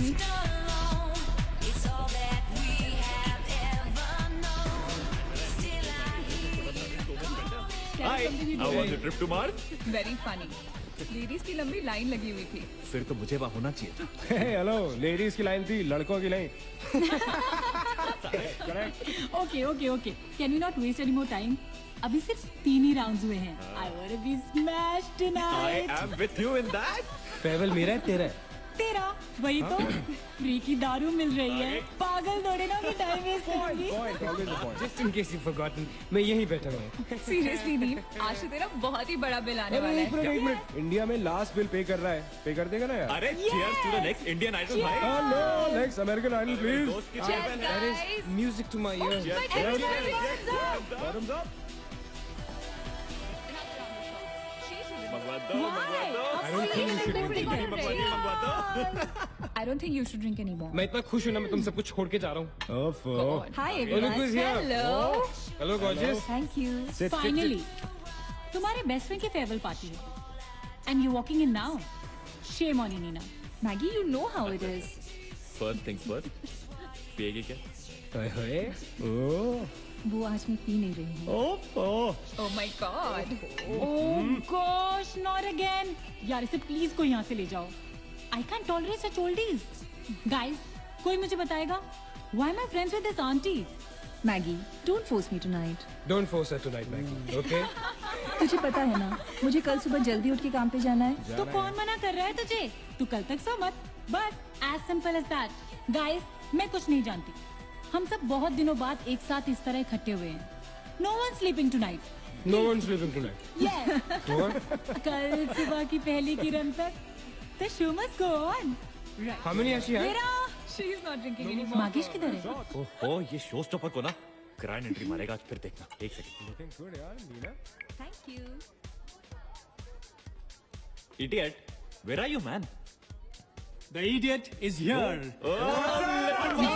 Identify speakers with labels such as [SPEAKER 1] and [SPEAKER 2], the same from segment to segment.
[SPEAKER 1] Hi, how was the trip to Mars?
[SPEAKER 2] Very funny. Ladies की लंबी line लगी हुई थी।
[SPEAKER 1] फिर तो मुझे वहाँ होना चाहिए था।
[SPEAKER 3] हेलो, लेडीज की लाइन थी, लड़कों की नहीं।
[SPEAKER 4] Okay okay okay, can we not waste any more time? अभी सिर्फ 3 ही राउंड्स हुए हैं। I want to be smashed
[SPEAKER 1] I
[SPEAKER 4] tonight.
[SPEAKER 1] am with you in that.
[SPEAKER 3] फेवल मेरा है, तेरा है।
[SPEAKER 4] तेरा वही तो फ्री की दारू मिल रही है। पागल थोड़े ना मैं टाइम वेस्ट करूंगी।
[SPEAKER 3] Point, always the point. Just in case you've forgotten, मैं यहीं बैठा हूँ।
[SPEAKER 2] सीरियसली नील, आज से तेरा बहुत ही बड़ा बिल आने
[SPEAKER 3] अरे
[SPEAKER 2] वाला
[SPEAKER 3] एक मिनट,
[SPEAKER 2] है।
[SPEAKER 3] एक मिनट। इंडिया में लास्ट बिल पे कर रहा है, पे कर देगा ना यार?
[SPEAKER 1] अरे cheers to the next Indian Idol भाई.
[SPEAKER 3] Hello, next American Idol please.
[SPEAKER 1] दोस्त की
[SPEAKER 2] Cheers,
[SPEAKER 1] cheers.
[SPEAKER 2] guys.
[SPEAKER 3] Music to my ear.
[SPEAKER 1] Bottoms up. मंगवा दो, मंगवा दो.
[SPEAKER 3] I don't think you should drink anymore.
[SPEAKER 1] मंगवा दो.
[SPEAKER 2] I don't think you should drink anymore.
[SPEAKER 3] मैं इतना खुश हूँ ना, मैं तुम सबको छोड़ के जा रहा हूँ। ओफो।
[SPEAKER 2] Hi
[SPEAKER 3] Look
[SPEAKER 2] everyone.
[SPEAKER 3] who's here.
[SPEAKER 2] Hello.
[SPEAKER 3] Hello gorgeous.
[SPEAKER 2] Thank you.
[SPEAKER 4] Finally तुम्हारे बेस्ट फ्रेंड की फेयरवेल पार्टी है and you walking in now. Shame on you Neena.
[SPEAKER 2] Maggie, you know how it is.
[SPEAKER 1] First things first. पिएगी क्या?
[SPEAKER 3] हाय हाय। ओह।
[SPEAKER 2] वो आज मैं P नहीं रही हूँ।
[SPEAKER 3] ओफो।
[SPEAKER 2] Oh my God.
[SPEAKER 4] Oh gosh, not again. यार इसे प्लीज कोई यहाँ से ले जाओ। I can tolerate such oldies. Guys, कोई मुझे बताएगा why am I friends with this aunty?
[SPEAKER 2] Maggie, don't force me tonight.
[SPEAKER 3] Don't force her tonight, Maggie. Okay?
[SPEAKER 2] तुझे पता है ना, मुझे कल सुबह जल्दी उठ के काम पे जाना है।
[SPEAKER 4] तो कौन मना कर रहा है तुझे? तू कल तक सो मत। बस as simple as that. Guys, मैं कुछ नहीं जानती। हम सब बहुत दिनों बाद एक साथ इस तरह इकट्ठे हुए हैं। No one sleeping tonight.
[SPEAKER 3] No one's living tonight.
[SPEAKER 4] Yes.
[SPEAKER 3] What?
[SPEAKER 4] कल सुबह की पहली किरण तक the show must go on.
[SPEAKER 3] How many has she had?
[SPEAKER 4] मेरा
[SPEAKER 2] She is not drinking anymore.
[SPEAKER 4] मागिश किधर है?
[SPEAKER 1] ओहो, ये शो स्टॉपर को ना ग्रैंड एंट्री मारेगा आज, फिर देखना. एक सेकंड.
[SPEAKER 3] Looking good, यार, Neena.
[SPEAKER 2] Thank you.
[SPEAKER 1] Idiot, where are you, man?
[SPEAKER 5] The idiot is here.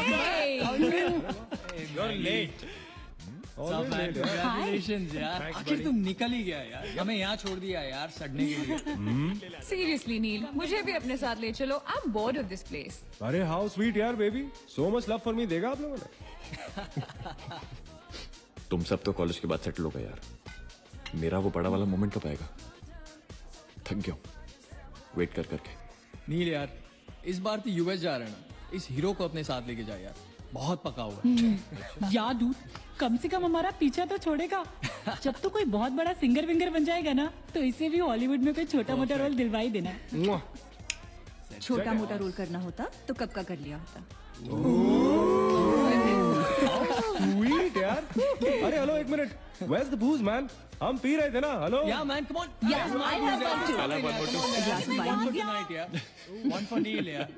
[SPEAKER 2] Hey.
[SPEAKER 3] You're late.
[SPEAKER 5] सब
[SPEAKER 3] Always
[SPEAKER 5] man,
[SPEAKER 3] late, यार।
[SPEAKER 5] congratulations यार.
[SPEAKER 3] Thanks,
[SPEAKER 5] आखिर
[SPEAKER 3] buddy.
[SPEAKER 5] तुम निकल ही गया यार. हमें यहाँ छोड़ दिया यार सड़ने के लिए.
[SPEAKER 2] Seriously, नील, मुझे भी अपने साथ ले चलो। I'm bored of this place.
[SPEAKER 3] अरे how sweet यार, baby. So much love for me देगा आप लोगों ने?
[SPEAKER 1] तुम सब तो कॉलेज के बाद सेटल हो गए यार. मेरा वो बड़ा वाला मोमेंट कब आएगा? थक गया हूँ वेट कर करके.
[SPEAKER 5] नील यार, इस बार तो यूएस जा रहे हैं ना. इस हीरो को अपने साथ लेके जा यार. बहुत पका हुआ है.
[SPEAKER 4] यार डूड, कम से कम हमारा पीछा तो छोड़ेगा। जब तो कोई बहुत बड़ा सिंगर विंगर बन जाएगा ना, तो इसे भी हॉलीवुड में कोई छोटा मोटा रोल दिलवा ही देना।
[SPEAKER 3] Mwah.
[SPEAKER 6] छोटा मोटा रोल करना होता तो कब का कर लिया होता।
[SPEAKER 3] Sweet यार. अरे हेलो, एक minute. Where's the booze, man? हम पी रहे थे ना. Hello.
[SPEAKER 5] Yeah man, come on.
[SPEAKER 6] Yeah, I have one too.
[SPEAKER 1] I like one more too.
[SPEAKER 6] A glass of
[SPEAKER 5] One
[SPEAKER 6] wine.
[SPEAKER 5] for tonight यार. One for Neil यार.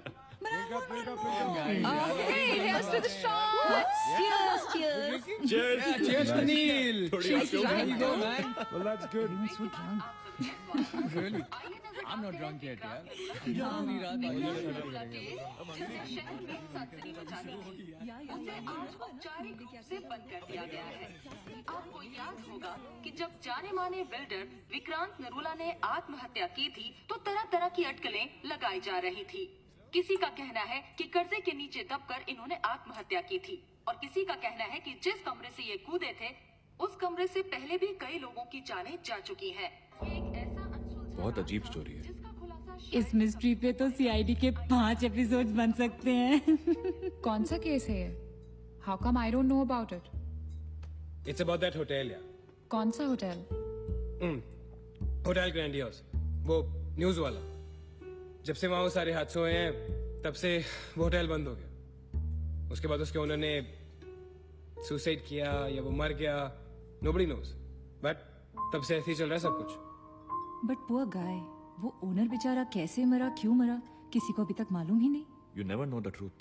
[SPEAKER 2] Hey, here's to the shots.
[SPEAKER 6] Cheers, cheers.
[SPEAKER 1] Cheers.
[SPEAKER 5] Yeah, cheers to Neil.
[SPEAKER 1] थोड़ी आगे हो
[SPEAKER 5] There
[SPEAKER 1] गई.
[SPEAKER 5] you go man.
[SPEAKER 3] Well, that's good.
[SPEAKER 5] Really? I'm not drunk yet यार. पूरी रात
[SPEAKER 7] उसे आज औपचारिक रूप से बंद कर दिया गया है। आपको याद होगा कि जब जाने माने बिल्डर विक्रांत नरूला ने आत्महत्या की थी तो तरह तरह की अटकलें लगाई जा रही थी। किसी का कहना है कि कर्जे के नीचे दबकर इन्होंने आत्महत्या की थी और किसी का कहना है कि जिस कमरे से ये कूदे थे उस कमरे से पहले भी कई लोगों की जानें जा चुकी हैं। एक ऐसा अनसुलझा
[SPEAKER 1] बहुत अजीब स्टोरी है.
[SPEAKER 7] जिसका खुलासा
[SPEAKER 4] इस मिस्ट्री पे तो सीआईडी के 5 एपिसोड बन सकते हैं।
[SPEAKER 2] कौन सा केस है ये? How come I don't know about it?
[SPEAKER 3] It's about that hotel यार.
[SPEAKER 2] कौन सा होटल?
[SPEAKER 3] होटल ग्रैंडियोस, वो न्यूज वाला. जब से वहां वो सारे हादसे हुए हैं, तब से वो होटल बंद हो गया. उसके बाद उसके ओनर ने सुसाइड किया या वो मर गया, nobody knows. बट तब से ऐसे ही चल रहा है सब कुछ.
[SPEAKER 6] बट पुअर गाय, वो ओनर बेचारा कैसे मरा, क्यों मरा, किसी को अभी तक मालूम ही नहीं।
[SPEAKER 1] You never know the truth.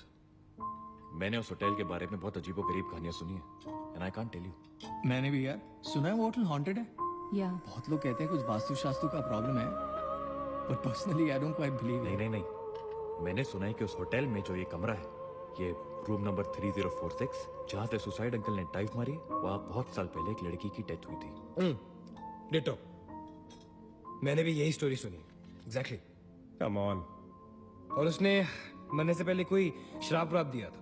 [SPEAKER 1] मैंने उस होटल के बारे में बहुत अजीबोगरीब कहानियां सुनी है and I can't tell you.
[SPEAKER 5] मैंने भी यार सुना है वो होटल हॉन्टेड है.
[SPEAKER 6] या
[SPEAKER 5] बहुत लोग कहते हैं कुछ वास्तु का प्रॉब्लम है. But personally I don't quite believe.
[SPEAKER 1] नहीं. मैंने सुना है कि उस होटल में जो ये कमरा है, ये रूम नंबर 3046, जहाँ से सुसाइड अंकल ने डाइव मारी, वहाँ बहुत साल पहले एक लड़की की डेथ हुई थी.
[SPEAKER 3] डिटो. मैंने भी यही स्टोरी सुनी. एग्जैक्टली. Come on. और उसने मरने से पहले कोई श्राप व्राप दिया था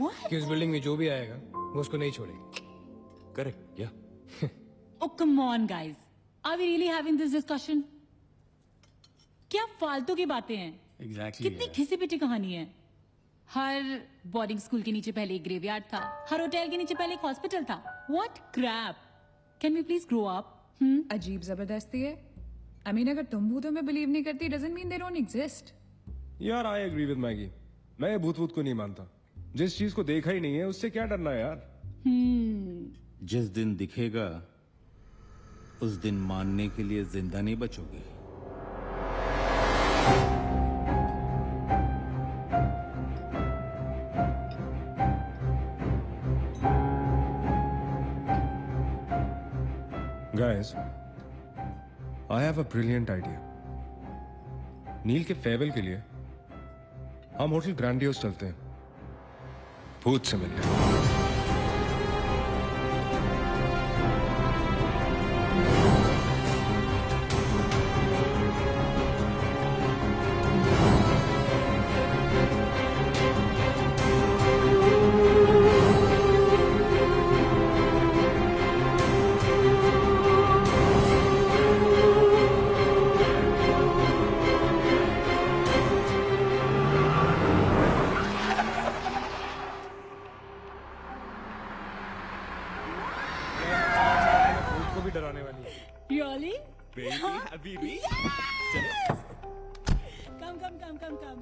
[SPEAKER 4] What?
[SPEAKER 3] कि उस बिल्डिंग में जो भी आएगा वो उसको नहीं छोड़ेगी।
[SPEAKER 1] करेक्ट या
[SPEAKER 4] Oh, come on, guys. Are we really having this discussion? क्या फालतू की बातें हैं?
[SPEAKER 5] एग्जैक्टली
[SPEAKER 4] कितनी घिसी पिटी कहानी है। हर बोर्डिंग स्कूल के नीचे पहले एक ग्रेवयार्ड था, हर होटल के नीचे पहले एक हॉस्पिटल था। What crap? Can we please grow up?
[SPEAKER 6] अजीब जबरदस्ती है। आई मीन अगर तुम भूतों में बिलीव नहीं करती doesn't mean they don't exist.
[SPEAKER 8] यार आई एग्री विद मैगी, मैं भूत वूत को नहीं मानता। जिस चीज को देखा ही नहीं है उससे क्या डरना है यार।
[SPEAKER 9] जिस दिन दिखेगा उस दिन मानने के लिए जिंदा नहीं बचोगे।
[SPEAKER 8] Guys, I have a brilliant idea. नील के फेयरवेल के लिए हम होटल ग्रैंडियोस चलते हैं, भूत से मिलने।
[SPEAKER 3] भूत को भी डराने वाली है।
[SPEAKER 4] Really?
[SPEAKER 1] Baby Habibi
[SPEAKER 4] Come.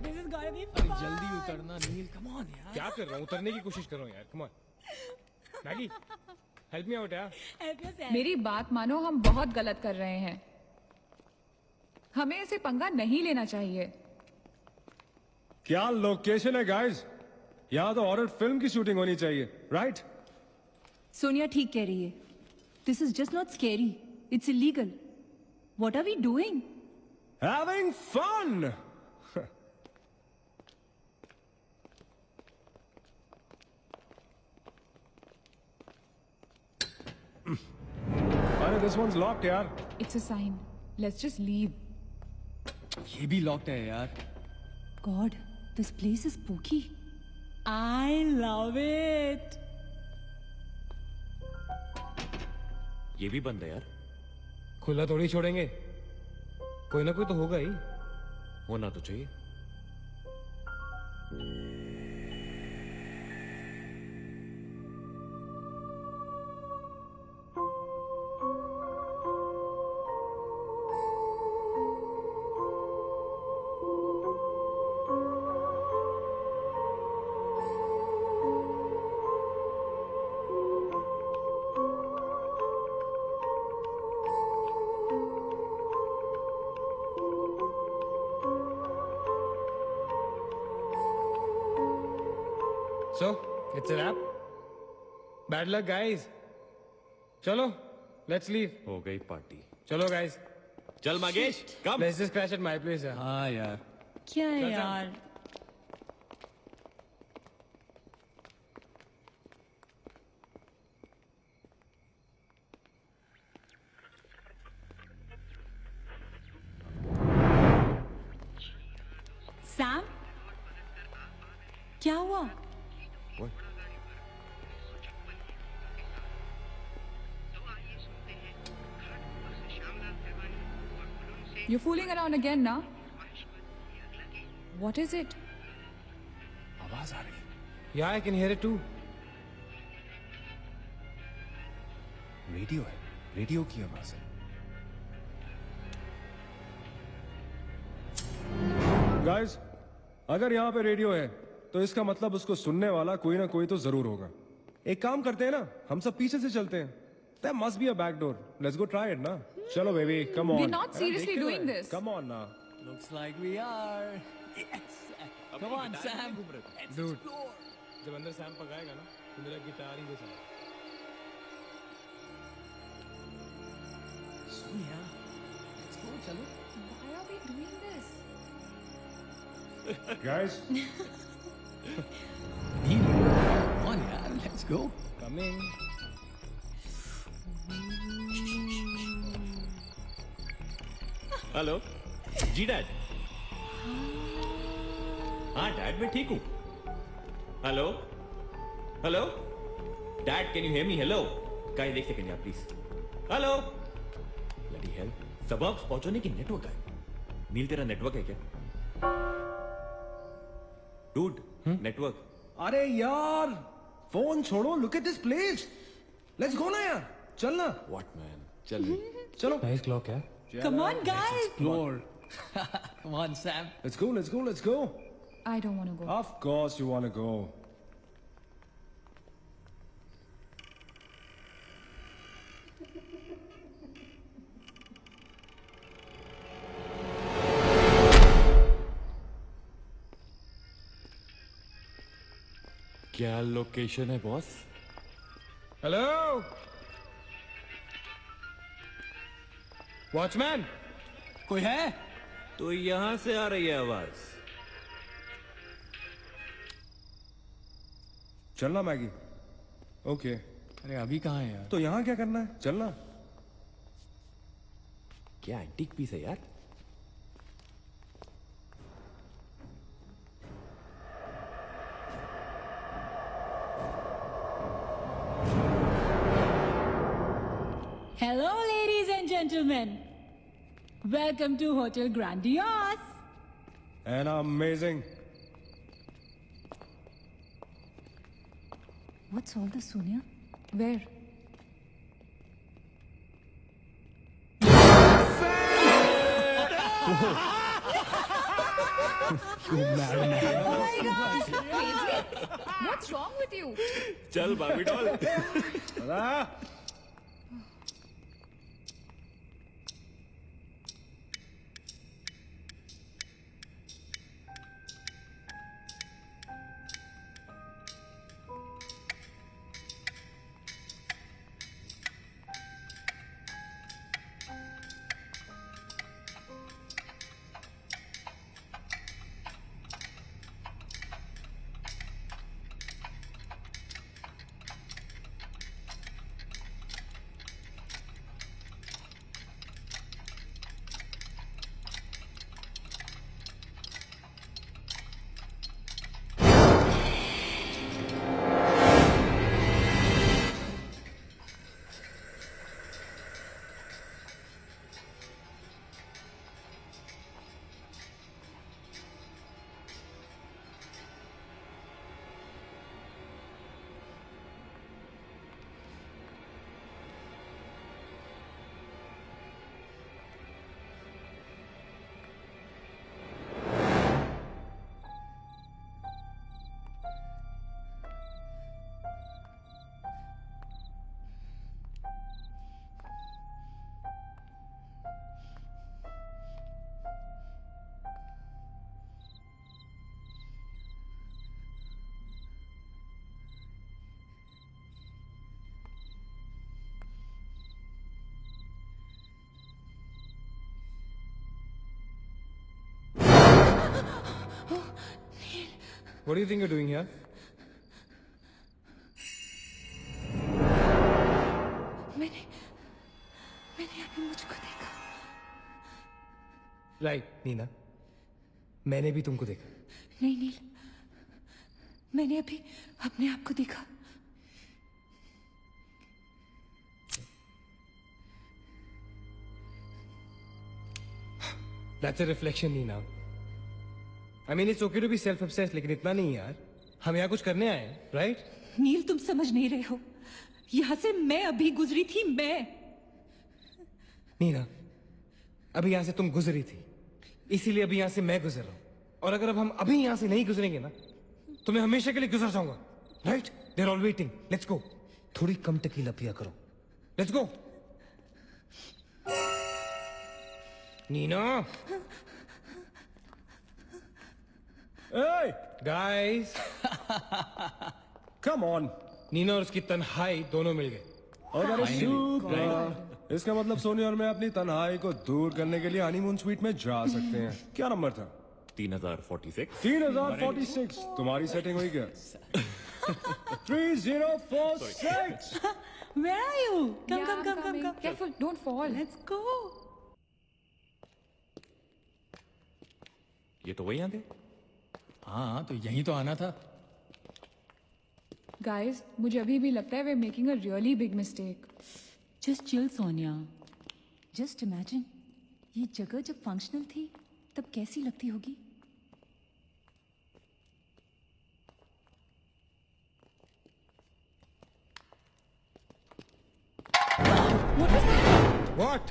[SPEAKER 4] This is gonna be
[SPEAKER 5] अरे
[SPEAKER 4] fun.
[SPEAKER 5] जल्दी उतरना नील, कम ऑन यार।
[SPEAKER 3] क्या कर रहा हूँ? उतरने की कोशिश कर रहा हूँ यार। Come on Maggi, help me out यार।
[SPEAKER 4] Help yourself.
[SPEAKER 6] मेरी बात मानो, हम बहुत गलत कर रहे हैं। हमें ऐसे पंगा नहीं लेना चाहिए।
[SPEAKER 8] क्या लोकेशन है गाइस, यहाँ तो हॉरर फिल्म की शूटिंग होनी चाहिए, राइट?
[SPEAKER 2] सोनिया ठीक कह रही है। This is just not scary, it's illegal. What are we doing?
[SPEAKER 8] Having fun. अरे this one's locked यार।
[SPEAKER 6] It's a sign, let's just leave.
[SPEAKER 5] ये भी लॉक्ड है यार।
[SPEAKER 2] God, this place is spooky.
[SPEAKER 4] I love it.
[SPEAKER 1] ये भी बंद है यार।
[SPEAKER 3] खुला थोड़ी छोड़ेंगे, कोई ना कोई तो होगा ही।
[SPEAKER 1] होना तो चाहिए।
[SPEAKER 3] So, it's a wrap. Bad luck, guys. चलो, let's leave.
[SPEAKER 1] हो गई पार्टी।
[SPEAKER 3] चलो, guys.
[SPEAKER 1] चल मगेश कम।
[SPEAKER 3] Let's just crash at my place. यार।
[SPEAKER 5] हाँ यार।
[SPEAKER 4] क्या है यार? सैम, क्या हुआ?
[SPEAKER 6] You're fooling around again now? What is it?
[SPEAKER 8] आवाज आ रही है।
[SPEAKER 3] Yeah, I can hear it too.
[SPEAKER 8] Radio है, रेडियो की आवाज है। गाइस, अगर यहाँ पे रेडियो है तो इसका मतलब उसको सुनने वाला कोई ना कोई तो जरूर होगा। एक काम करते हैं ना, हम सब पीछे से चलते हैं। There must be a back door. Let's go try it ना। चलो baby, come on.
[SPEAKER 6] We're not seriously doing this.
[SPEAKER 8] Come on ना।
[SPEAKER 5] Looks like we are. Yes. Come on, Sam.
[SPEAKER 3] Dude, जब अंदर सैम पकाएगा ना, तो मेरा गिटार ही बजाएगा।
[SPEAKER 5] सोनिया, let's go, चलो।
[SPEAKER 6] Why are we doing this?
[SPEAKER 8] Guys,
[SPEAKER 5] Neel, come on यार, let's go.
[SPEAKER 3] Come in.
[SPEAKER 1] Hello जी डैड। हाँ डैड मैं ठीक हूँ. Hello hello dad can you hear me? Hello guys एक सेकंड यार प्लीज. Hello bloody hell. सबब्स पहुंचने की नेटवर्क है. नील तेरा नेटवर्क है क्या? Dude network.
[SPEAKER 8] अरे यार फोन छोड़ो. Look at this place. Let's go ना यार. चल ना.
[SPEAKER 1] व्हाट मैन चल.
[SPEAKER 8] चलो.
[SPEAKER 3] नाइस क्लॉक है.
[SPEAKER 4] Come on, guys.
[SPEAKER 5] Lord. Come on, Sam.
[SPEAKER 8] Let's go. Let's go. Let's go.
[SPEAKER 6] I don't want to go.
[SPEAKER 8] Of course you want to go.
[SPEAKER 1] क्या location है boss?
[SPEAKER 3] Hello watchman.
[SPEAKER 5] कोई है?
[SPEAKER 1] तो यहां से आ रही है आवाज.
[SPEAKER 8] चलना मैगी. ओके.
[SPEAKER 5] अरे अभी कहाँ है यार?
[SPEAKER 8] तो यहाँ क्या करना है? चलना.
[SPEAKER 1] क्या एंटीक पीस है यार.
[SPEAKER 4] Hello, ladies and gentlemen. Welcome to Hotel Grandiose.
[SPEAKER 8] And amazing.
[SPEAKER 6] What's all this, Sonia? Where?
[SPEAKER 2] Oh my God! Crazy! What's wrong with you?
[SPEAKER 1] चल बाबी doll.
[SPEAKER 3] What do you think you're doing here?
[SPEAKER 6] मैंने अभी मुझको देखा.
[SPEAKER 3] Right Neena. मैंने भी तुमको देखा.
[SPEAKER 6] नहीं नील, मैंने अभी अपने आप को देखा.
[SPEAKER 3] That's a reflection, Nina. I mean, it's okay to be self-obsessed, लेकिन इतना नहीं यार. हम यहाँ कुछ करने आए हैं, right?
[SPEAKER 6] नील तुम समझ नहीं रहे हो. यहाँ से मैं अभी गुजरी थी. मैं
[SPEAKER 3] नीना, अभी यहाँ से तुम गुजरी थी, इसीलिए अभी यहाँ से मैं गुजर रहा हूँ. और अगर अब हम अभी यहाँ से नहीं गुजरेंगे ना, तो मैं हमेशा के लिए गुजर जाऊंगा. Right? They're all waiting. Let's go. थोड़ी कम टकीला पिया करो. Let's go. Neena.
[SPEAKER 8] Hey,
[SPEAKER 3] Guys.
[SPEAKER 8] come on.
[SPEAKER 3] Neena और उसकी तन्हाई दोनों मिल गए.
[SPEAKER 8] और अरे सुपर. इसका मतलब सोनी और मैं अपनी तन्हाई को दूर करने के लिए हनीमून स्वीट में जा सकते हैं. क्या नंबर था?
[SPEAKER 1] 3046.
[SPEAKER 8] 3046. तुम्हारी सेटिंग हुई क्या? 3046.
[SPEAKER 4] Where are you? Come, come, come, come, come.
[SPEAKER 2] Careful, don't fall.
[SPEAKER 4] Let's go.
[SPEAKER 1] ये तो वही आंधे.
[SPEAKER 5] हाँ तो यहीं तो आना था।
[SPEAKER 6] गाइस मुझे अभी भी लगता है way making a really big mistake.
[SPEAKER 4] Just chill Sonia.
[SPEAKER 2] Just imagine, ये जगह जब फंक्शनल थी तब कैसी लगती होगी।
[SPEAKER 3] What?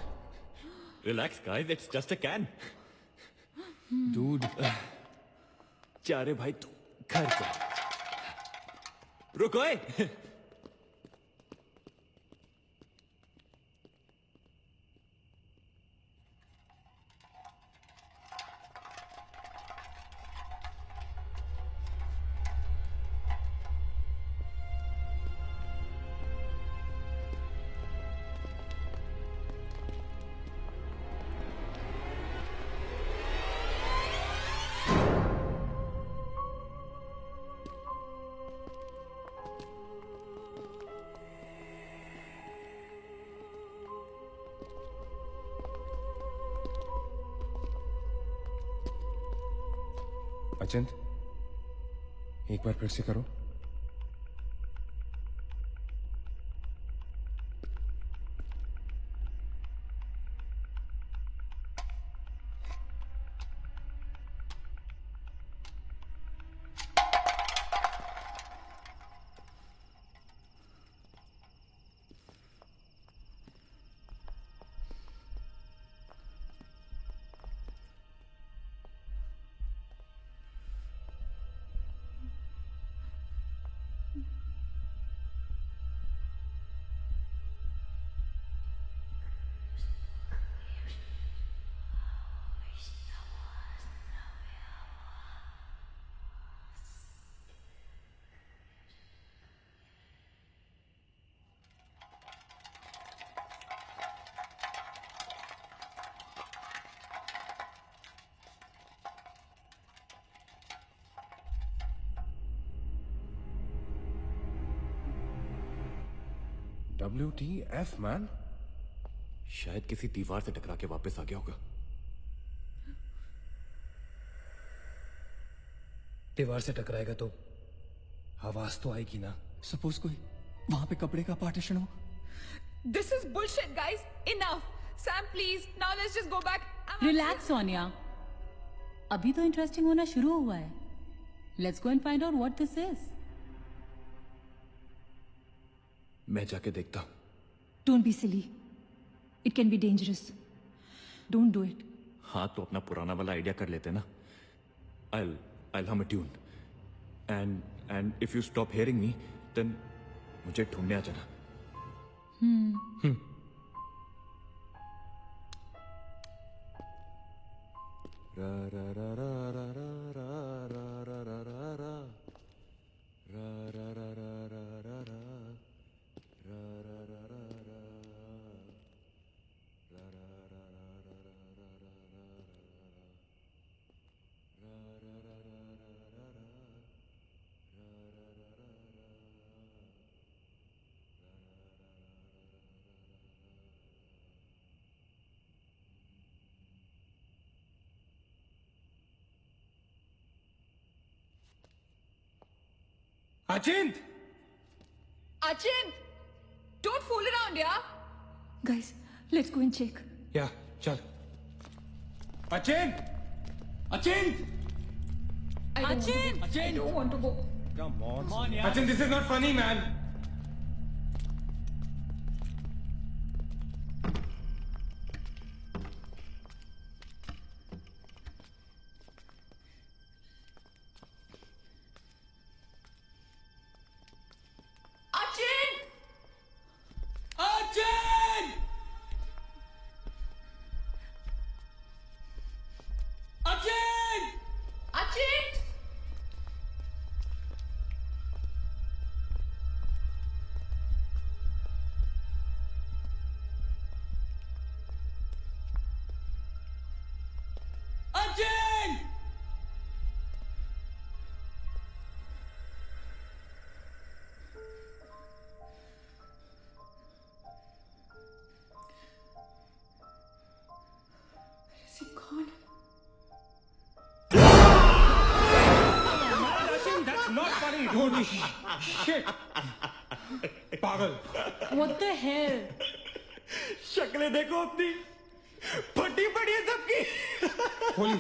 [SPEAKER 1] Relax, guys. It's just a can.
[SPEAKER 5] Dude.
[SPEAKER 1] जा रे भाई तू घर जा। रुको ए।
[SPEAKER 8] अचिंत, एक बार फिर से करो। WTF man?
[SPEAKER 1] शायद किसी दीवार से टकरा के वापस आ गया होगा।
[SPEAKER 3] दीवार से टकराएगा तो आवाज तो आएगी ना।
[SPEAKER 5] सपोज कोई वहां पे कपड़े का पार्टीशन हो।
[SPEAKER 6] This is bullshit, guys. Enough. Sam, please. Now let's just go back.
[SPEAKER 4] Relax Sonia. अभी तो इंटरेस्टिंग होना शुरू हुआ है। Let's go and find out what this is.
[SPEAKER 1] मैं जाके देखता हूं।
[SPEAKER 2] Don't be silly. It can be dangerous. Don't do it.
[SPEAKER 1] हाँ तो अपना पुराना वाला आइडिया कर लेते ना। I'll hum a tune. And if you stop hearing me, then मुझे ढूंढने आ जाना। रा रा रा रा रा रा रा रा रा रा रा रा रा रा रा रा रा रा रा
[SPEAKER 3] अचिंत!
[SPEAKER 6] Achin! Don't fool around, yeah?
[SPEAKER 2] Guys, let's go and check.
[SPEAKER 3] या चल। अचिंत! अचिंत!
[SPEAKER 4] Achin!
[SPEAKER 6] I don't want to go.
[SPEAKER 8] Come on.
[SPEAKER 5] Come on यार।
[SPEAKER 3] अचिंत, this is not funny, man.
[SPEAKER 6] Achin!
[SPEAKER 5] Achin! Achin!
[SPEAKER 6] Achin!
[SPEAKER 3] Holy shit पागल
[SPEAKER 4] What the hell?
[SPEAKER 1] शक्लें देखो अपनी, फटी पड़ी है सबकी।
[SPEAKER 3] होली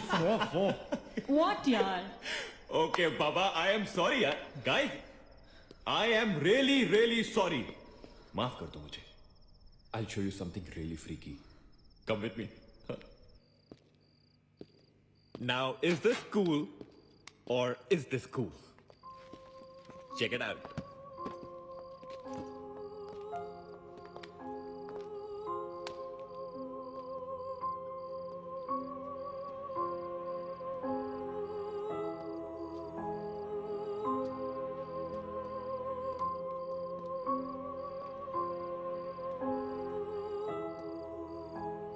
[SPEAKER 3] फो
[SPEAKER 4] What यार?
[SPEAKER 1] Okay, Baba, I am sorry, यार. Guys, I am really sorry. माफ कर दो मुझे. I'll show you something really freaky. Come with me. Now, is this cool or is this cool? Check it out.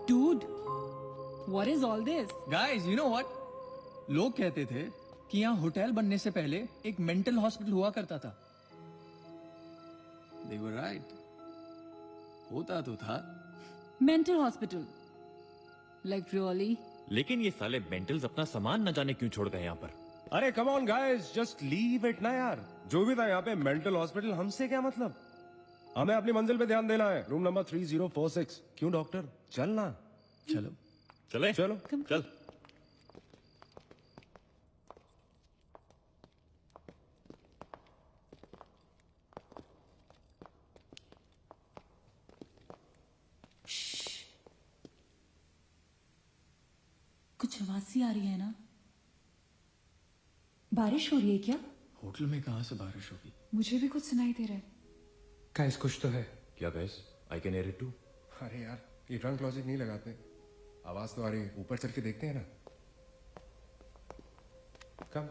[SPEAKER 4] Dude, what is all this?
[SPEAKER 5] Guys you know what, लोग कहते थे कि यहाँ hotel बनने से पहले एक मेंटल हॉस्पिटल हुआ करता था. They were right. होता तो था.
[SPEAKER 4] Mental hospital. Like really?
[SPEAKER 1] लेकिन ये साले मेंटल्स अपना सामान न जाने क्यों छोड़ गए यहाँ पर.
[SPEAKER 8] अरे come on guys, just leave it ना यार. जो भी था यहाँ पे मेंटल हॉस्पिटल, हमसे क्या मतलब. हमें अपनी मंजिल पे ध्यान देना है. Room number 3046. क्यों डॉक्टर, चलना.
[SPEAKER 5] चलो.
[SPEAKER 1] चले
[SPEAKER 8] चलो.
[SPEAKER 1] चल.
[SPEAKER 4] कुछ आवाज सी आ रही है ना?
[SPEAKER 6] बारिश हो रही है क्या?
[SPEAKER 5] होटल में कहाँ से बारिश होगी?
[SPEAKER 6] मुझे भी कुछ सुनाई दे रहा है.
[SPEAKER 3] गाइस कुछ तो है.
[SPEAKER 1] क्या guys, I can hear it too.
[SPEAKER 8] अरे यार, ये ड्रंक लॉजिक नहीं लगाते. आवाज तो आ रही है. ऊपर चल के देखते हैं ना. कम.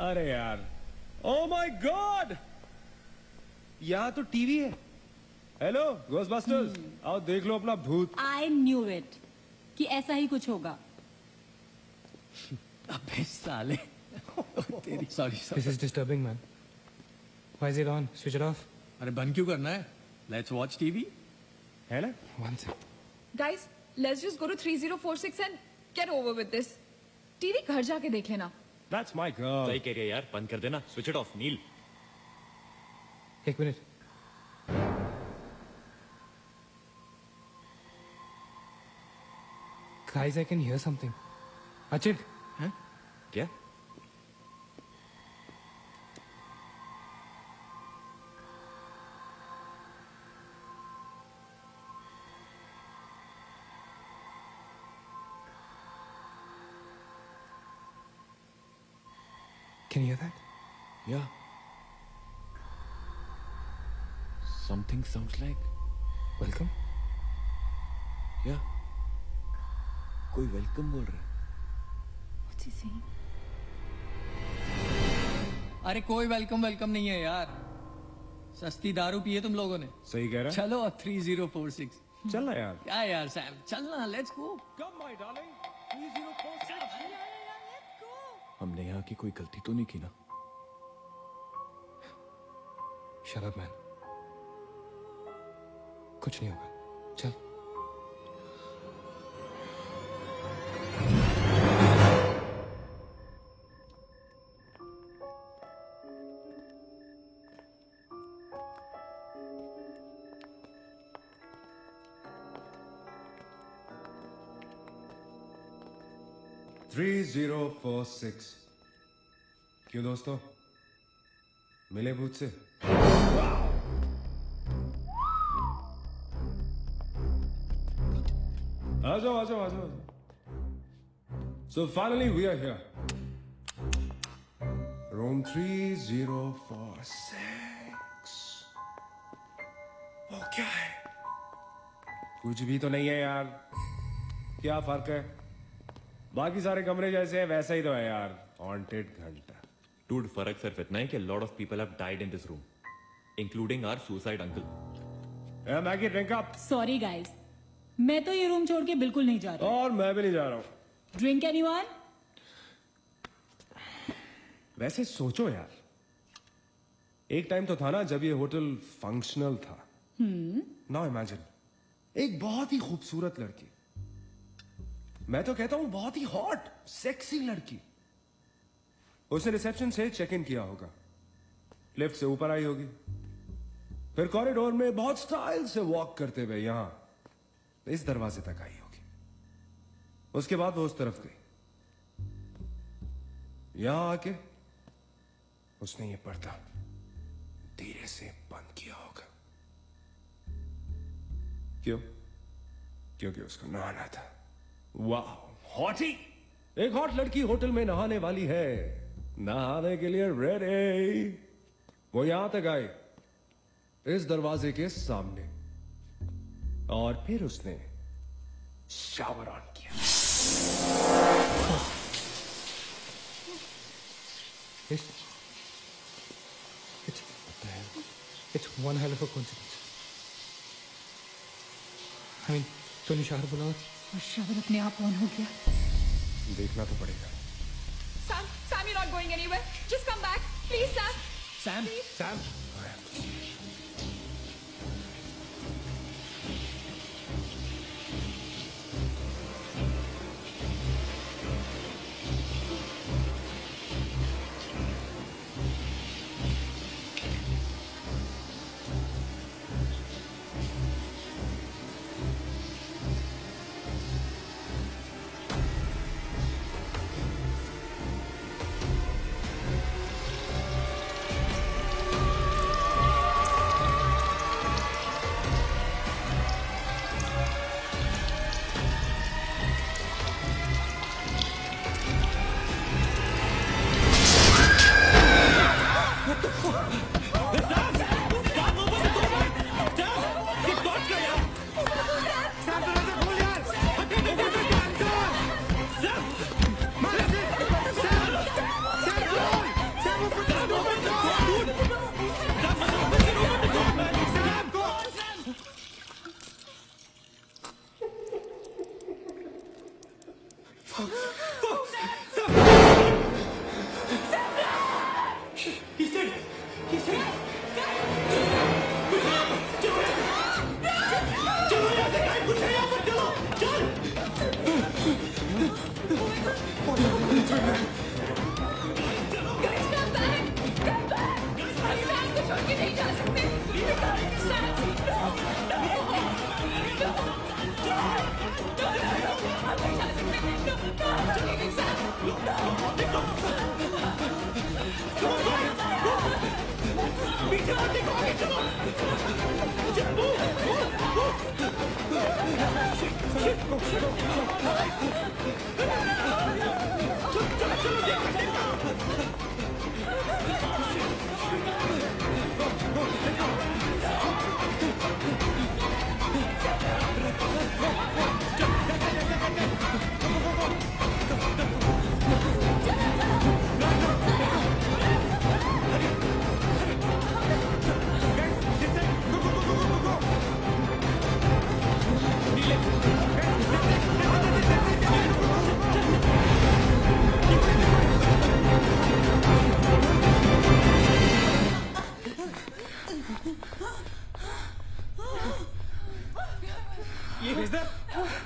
[SPEAKER 8] अरे यार, ओ माय गॉड, यहाँ तो टीवी है. हेलो घोस्टबस्टर्स, आओ देख लो अपना भूत.
[SPEAKER 4] I knew it कि ऐसा ही कुछ होगा.
[SPEAKER 5] अबे साले. तेरी sorry.
[SPEAKER 3] This is disturbing, man. Why is it on? Switch it off.
[SPEAKER 5] अरे बंद क्यों करना है? Let's watch TV.
[SPEAKER 8] है ना.
[SPEAKER 3] One sec.
[SPEAKER 6] Guys, let's just go to 3046 and get over with this. TV घर जाके देख लेना.
[SPEAKER 8] That's my girl.
[SPEAKER 1] सही कह रही है यार, बंद कर देना. Switch it off. नील,
[SPEAKER 3] एक minute. Guys, I can hear something. Achit,
[SPEAKER 1] क्या?
[SPEAKER 3] can you hear that?
[SPEAKER 1] Yeah. Something sounds like.
[SPEAKER 3] Welcome.
[SPEAKER 1] Yeah. कोई वेलकम बोल रहा है.
[SPEAKER 6] What's he saying?
[SPEAKER 5] अरे कोई वेलकम नहीं है यार. सस्ती दारू पिए तुम लोगों ने.
[SPEAKER 8] सही कह रहा है.
[SPEAKER 5] चलो 3046.
[SPEAKER 8] चलना यार.
[SPEAKER 5] क्या यार सैम, चलना. Let's go.
[SPEAKER 8] Come my darling. 3046.
[SPEAKER 1] हमने यहाँ की कोई गलती तो नहीं की ना.
[SPEAKER 3] Shut up, man. कुछ नहीं होगा. चल.
[SPEAKER 8] थ्री 3046. क्यों दोस्तों, मिले भूत से? आ जाओ. So finally we are here. Room 3046. वो क्या है? कुछ भी तो नहीं है यार. क्या फर्क है? बाकी सारे कमरे जैसे हैं वैसा ही तो है यार, हॉन्टेड घंटा।
[SPEAKER 1] Dude, फर्क सिर्फ इतना है कि a lot of people have died in this room, including our suicide uncle.
[SPEAKER 8] Maggi drink up.
[SPEAKER 4] Sorry guys, मैं तो ये रूम छोड़ के बिल्कुल नहीं जा रही।
[SPEAKER 8] और मैं भी नहीं जा रहा हूँ।
[SPEAKER 4] Drink anyone?
[SPEAKER 8] वैसे सोचो यार, एक टाइम तो था ना जब ये होटल फंक्शनल था। नाउ इमेजिन, एक बहुत ही खूबसूरत लड़की, मैं तो कहता हूं बहुत ही हॉट सेक्सी लड़की, उसने रिसेप्शन से चेक इन किया होगा, लिफ्ट से ऊपर आई होगी, फिर कॉरिडोर में बहुत स्टाइल से वॉक करते हुए यहां इस दरवाजे तक आई होगी। उसके बाद वो उस तरफ गई, यहां आके उसने ये पर्दा धीरे से बंद किया होगा। क्यों? क्योंकि उसको नहाना था। वाह, हॉटी! एक हॉट लड़की होटल में नहाने वाली है, नहाने के लिए रेडी। वो यहां तक आई, इस दरवाजे के सामने, और फिर उसने शावर ऑन किया।
[SPEAKER 3] It's one hell of a coincidence. I mean, तो निशार बोला
[SPEAKER 2] और शावर अपने आप ऑन हो गया।
[SPEAKER 8] देखना तो पड़ेगा।
[SPEAKER 6] Sam, you're not going anywhere. Just come back. Please, Sam.
[SPEAKER 3] Sam.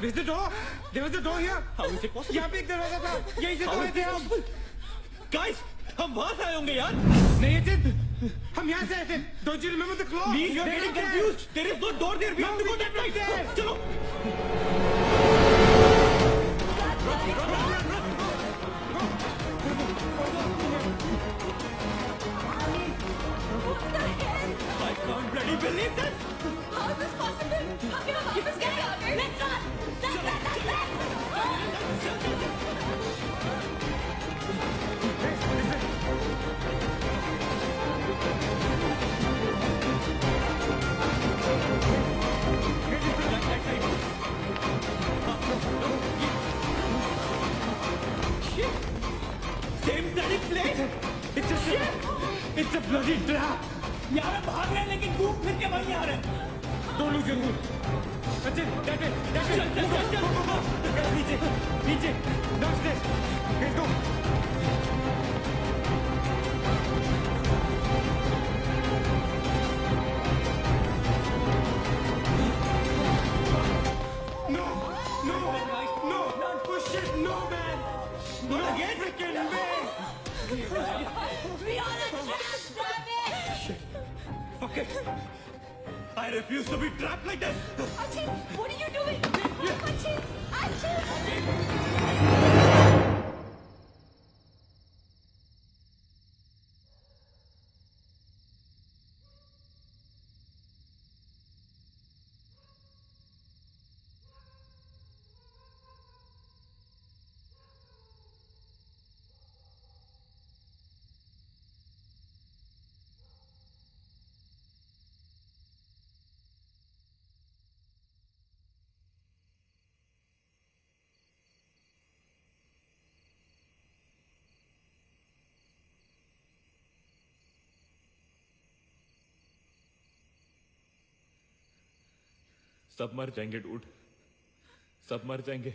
[SPEAKER 3] Where's the door? There was a door here.
[SPEAKER 1] How is it possible?
[SPEAKER 3] यहाँ पे एक दरवाजा था, यहीं से तो
[SPEAKER 1] How
[SPEAKER 3] आए
[SPEAKER 1] is
[SPEAKER 3] थे
[SPEAKER 1] it
[SPEAKER 3] हम।
[SPEAKER 1] possible? Guys, हम वहां से आए होंगे यार।
[SPEAKER 3] नहीं अजित, हम यहाँ से आए थे। Don't you remember the claw?
[SPEAKER 1] Please, you're getting confused. There is no door there. We have to go that side. चलो। I can't bloody believe this.
[SPEAKER 6] How is this possible? How can I keep us getting out here? Let's run!
[SPEAKER 1] Same bloody place.
[SPEAKER 3] It's a bloody trap.
[SPEAKER 1] यहाँ पे भाग रहे हैं लेकिन घूम फिर के वहीं आ रहे हैं.
[SPEAKER 3] Don't lose your cool. Sachin, that way.
[SPEAKER 1] चल.
[SPEAKER 3] Guys, नीचे. Downstairs. Let's go. No, push it, no, man. No, freaking way.
[SPEAKER 4] We are a trap, damn it!
[SPEAKER 1] Fuck it. I refuse to be trapped like this.
[SPEAKER 4] Achin, what are you doing? Achin!
[SPEAKER 1] सब मर जाएंगे dude. सब मर जाएंगे.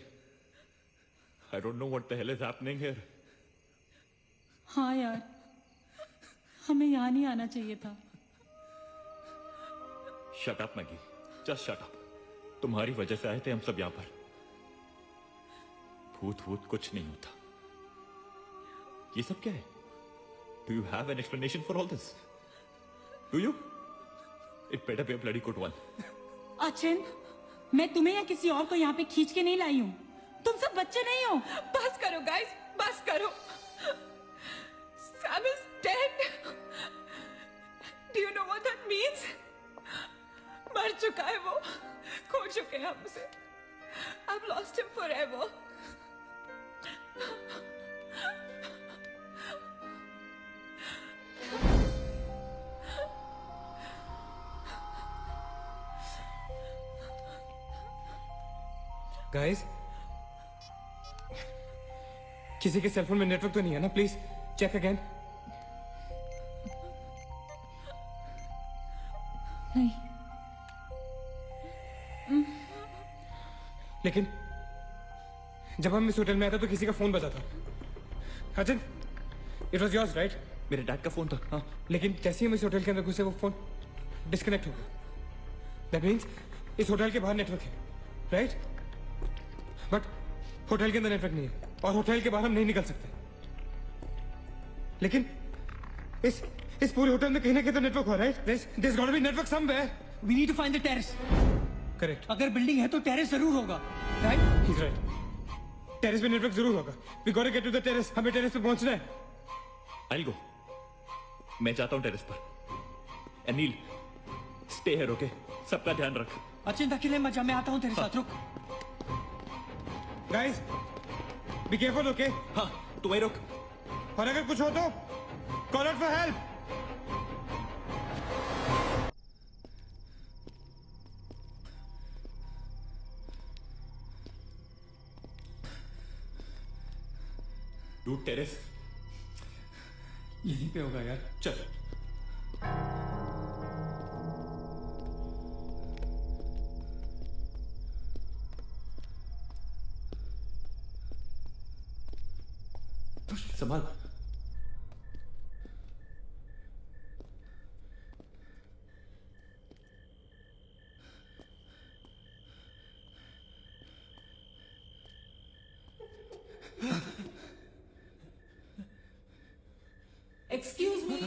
[SPEAKER 1] I don't know what the hell is happening here.
[SPEAKER 4] हाँ यार, हमें यहाँ नहीं आना चाहिए था.
[SPEAKER 1] Shut up, Maggie. Just shut up. तुम्हारी वजह से आए थे हम सब यहाँ पर. भूत कुछ नहीं होता. ये सब क्या है? Do you have an explanation for all this? Do you? It better be a bloody good one.
[SPEAKER 4] Achin, मैं तुम्हें या किसी और को यहाँ पे खींच के नहीं लाई हूँ. तुम सब बच्चे नहीं हो.
[SPEAKER 6] बस करो गाइस, बस करो. Sam is dead. Do you know what that means? मर चुका है वो. खो चुके हैं हम उसे. I've lost him forever.
[SPEAKER 3] Guys, किसी के सेलफोन में नेटवर्क तो नहीं है ना? Please check again.
[SPEAKER 2] नहीं.
[SPEAKER 3] लेकिन जब हम इस होटल में आए थे तो किसी का फोन बजा था. Achin, it was yours right?
[SPEAKER 1] मेरे डैड का फोन था. हाँ.
[SPEAKER 3] लेकिन जैसे ही हम इस होटल के अंदर घुसे वो फोन डिस्कनेक्ट हो गया. दैट मीन्स इस होटल के बाहर नेटवर्क है, राइट? बट होटल के अंदर नेटवर्क नहीं है और होटल के बाहर हम नहीं निकल सकते. लेकिन इस पूरे होटल में कहीं ना कहीं तो नेटवर्क हो, right? There's got to be network somewhere.
[SPEAKER 5] We need to find the terrace.
[SPEAKER 3] Correct.
[SPEAKER 5] अगर बिल्डिंग है तो टेरेस जरूर होगा, right?
[SPEAKER 3] He's right. टेरेस पे नेटवर्क जरूर होगा. We got to get to the terrace. हमें टेरेस पे पहुंचना है.
[SPEAKER 1] I'll go. मैं जाता हूँ टेरेस पर. Anil, stay here, okay? सबका ध्यान रख.
[SPEAKER 5] अचिन अकेले मत जा, मैं आता हूँ तेरे साथ. रुक.
[SPEAKER 3] Guys, be careful, okay?
[SPEAKER 1] हाँ, तू वहीं रुक.
[SPEAKER 3] और अगर कुछ हो तो call out for help.
[SPEAKER 1] Dude terrace
[SPEAKER 5] यहीं पे होगा यार.
[SPEAKER 1] चल. संभाल.
[SPEAKER 7] Excuse me.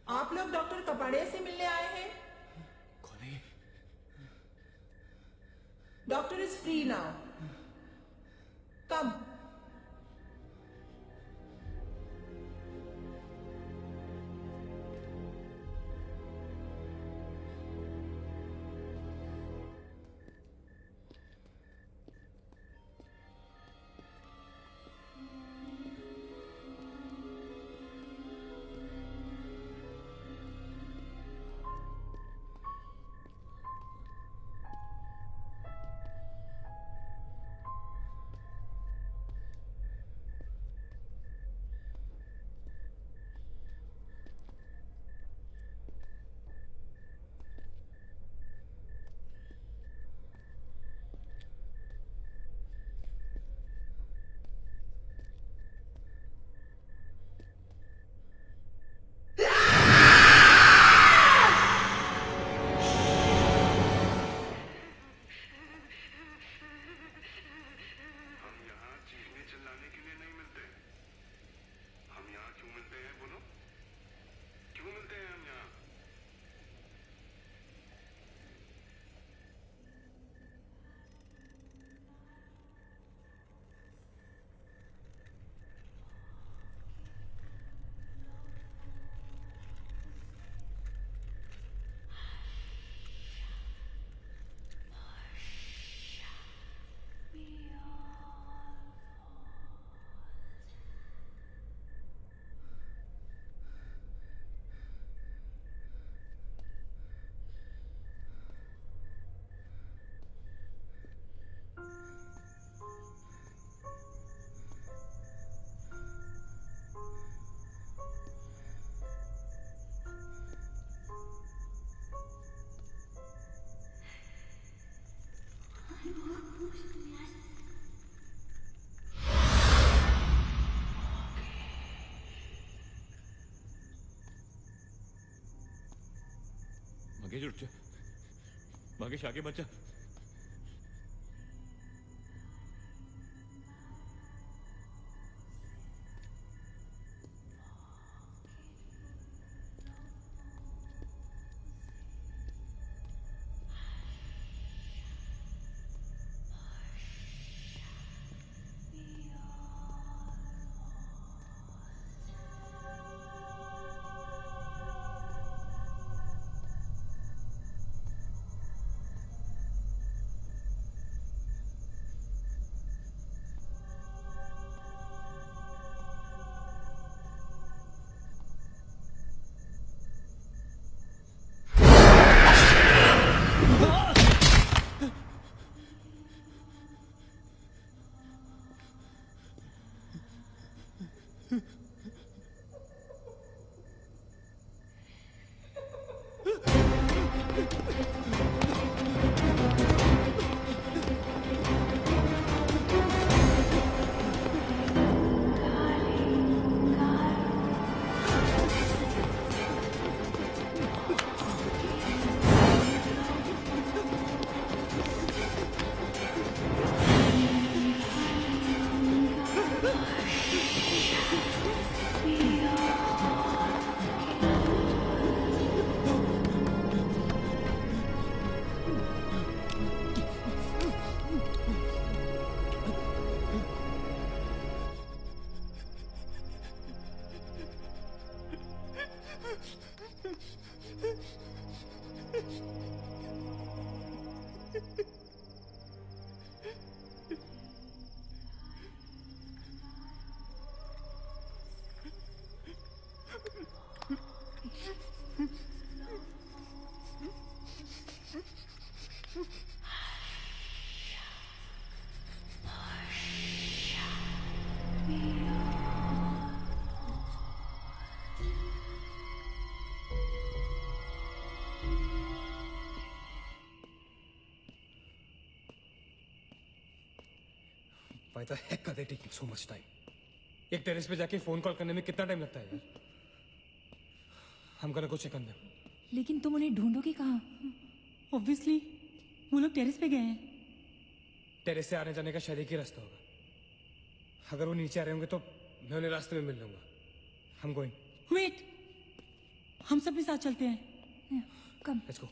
[SPEAKER 7] आप लोग डॉक्टर कपाड़िया से मिलने आए हैं?
[SPEAKER 1] कौन है?
[SPEAKER 7] Doctor is free now. कम.
[SPEAKER 1] रुक जा, भागेश आगे बचा।
[SPEAKER 3] Why the heck are they taking so much time? एक टेरेस पे जाके फोन कॉल करने में कितना टाइम लगता है यार? I'm gonna go check on them.
[SPEAKER 2] लेकिन तुम उन्हें ढूंढोगे कहाँ?
[SPEAKER 4] ऑब्वियसली वो लोग टेरेस पे गए हैं।
[SPEAKER 3] टेरेस से आने जाने का शायद एक ही रास्ता होगा। अगर वो नीचे आ रहे होंगे तो मैं उन्हें रास्ते में मिल लूंगा। I'm going.
[SPEAKER 4] वेट, हम सब भी साथ चलते हैं।
[SPEAKER 2] कम।
[SPEAKER 3] Let's go.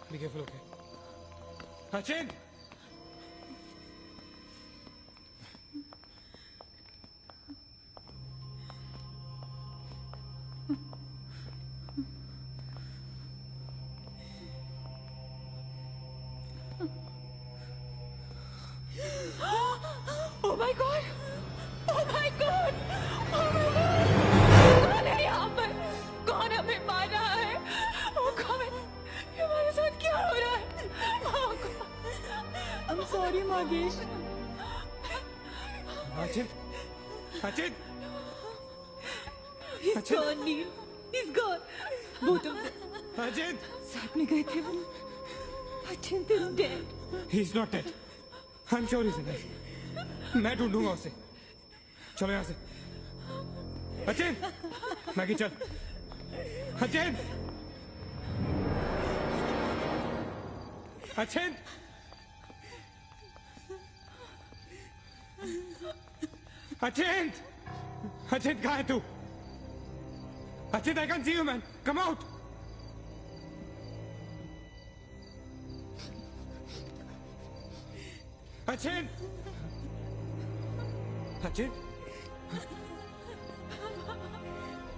[SPEAKER 3] Be careful, okay? Hachin!
[SPEAKER 6] Oh my God! Oh my God! Oh my God! कौन है यहाँ पर? कौन हमें मार रहा है? Oh God! ये हमारे साथ क्या हो रहा है? Oh God!
[SPEAKER 4] I'm sorry, Magesh.
[SPEAKER 3] Hachin! Hachin!
[SPEAKER 4] He's gone, Neil. He's gone. Both of them.
[SPEAKER 3] Hachin!
[SPEAKER 4] साथ में गए थे वो। Hachin is dead.
[SPEAKER 3] He's not dead. I'm sure he's alive. मैं ढूंढूंगा उसे। चलो यहाँ से। Hachin! मैगी चल। Hachin! Hachin! Hachin! Hachin कहाँ है तू? Hachin, I can't see you, man. Come out! Hachin! Hachin?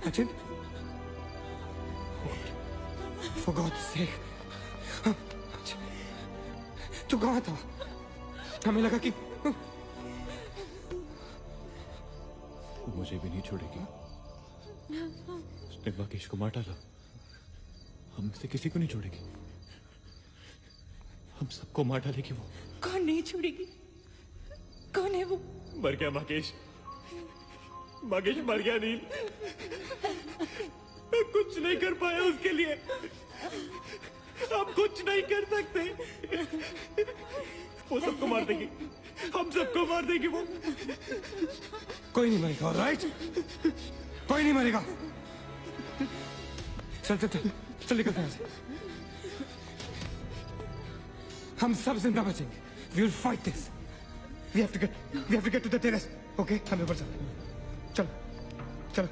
[SPEAKER 3] Hachin? For God's sake. Hachin. तू कहाँ था? हमें लगा कि
[SPEAKER 1] मुझे भी नहीं छोड़ेगी। उसने भागेश को मार डाला। हम से किसी को नहीं छोड़ेगी। हम सबको मार डालेगी वो।
[SPEAKER 4] कौन नहीं छोड़ेगी? कौन है वो?
[SPEAKER 1] मर गया भागेश। भागेश मर गया नील। मैं कुछ नहीं कर पाया उसके लिए। हम कुछ नहीं कर सकते। वो सबको मार देगी। हम सबको मार देगी वो।
[SPEAKER 3] कोई नहीं मरेगा, राइट? कोई नहीं मरेगा। चल चल चल चल निकलते हैं यहाँ से। हम सब जिंदा बचेंगे। We will fight this. We have to get to the terrace. Okay? हमें ऊपर चलो चलो चलो।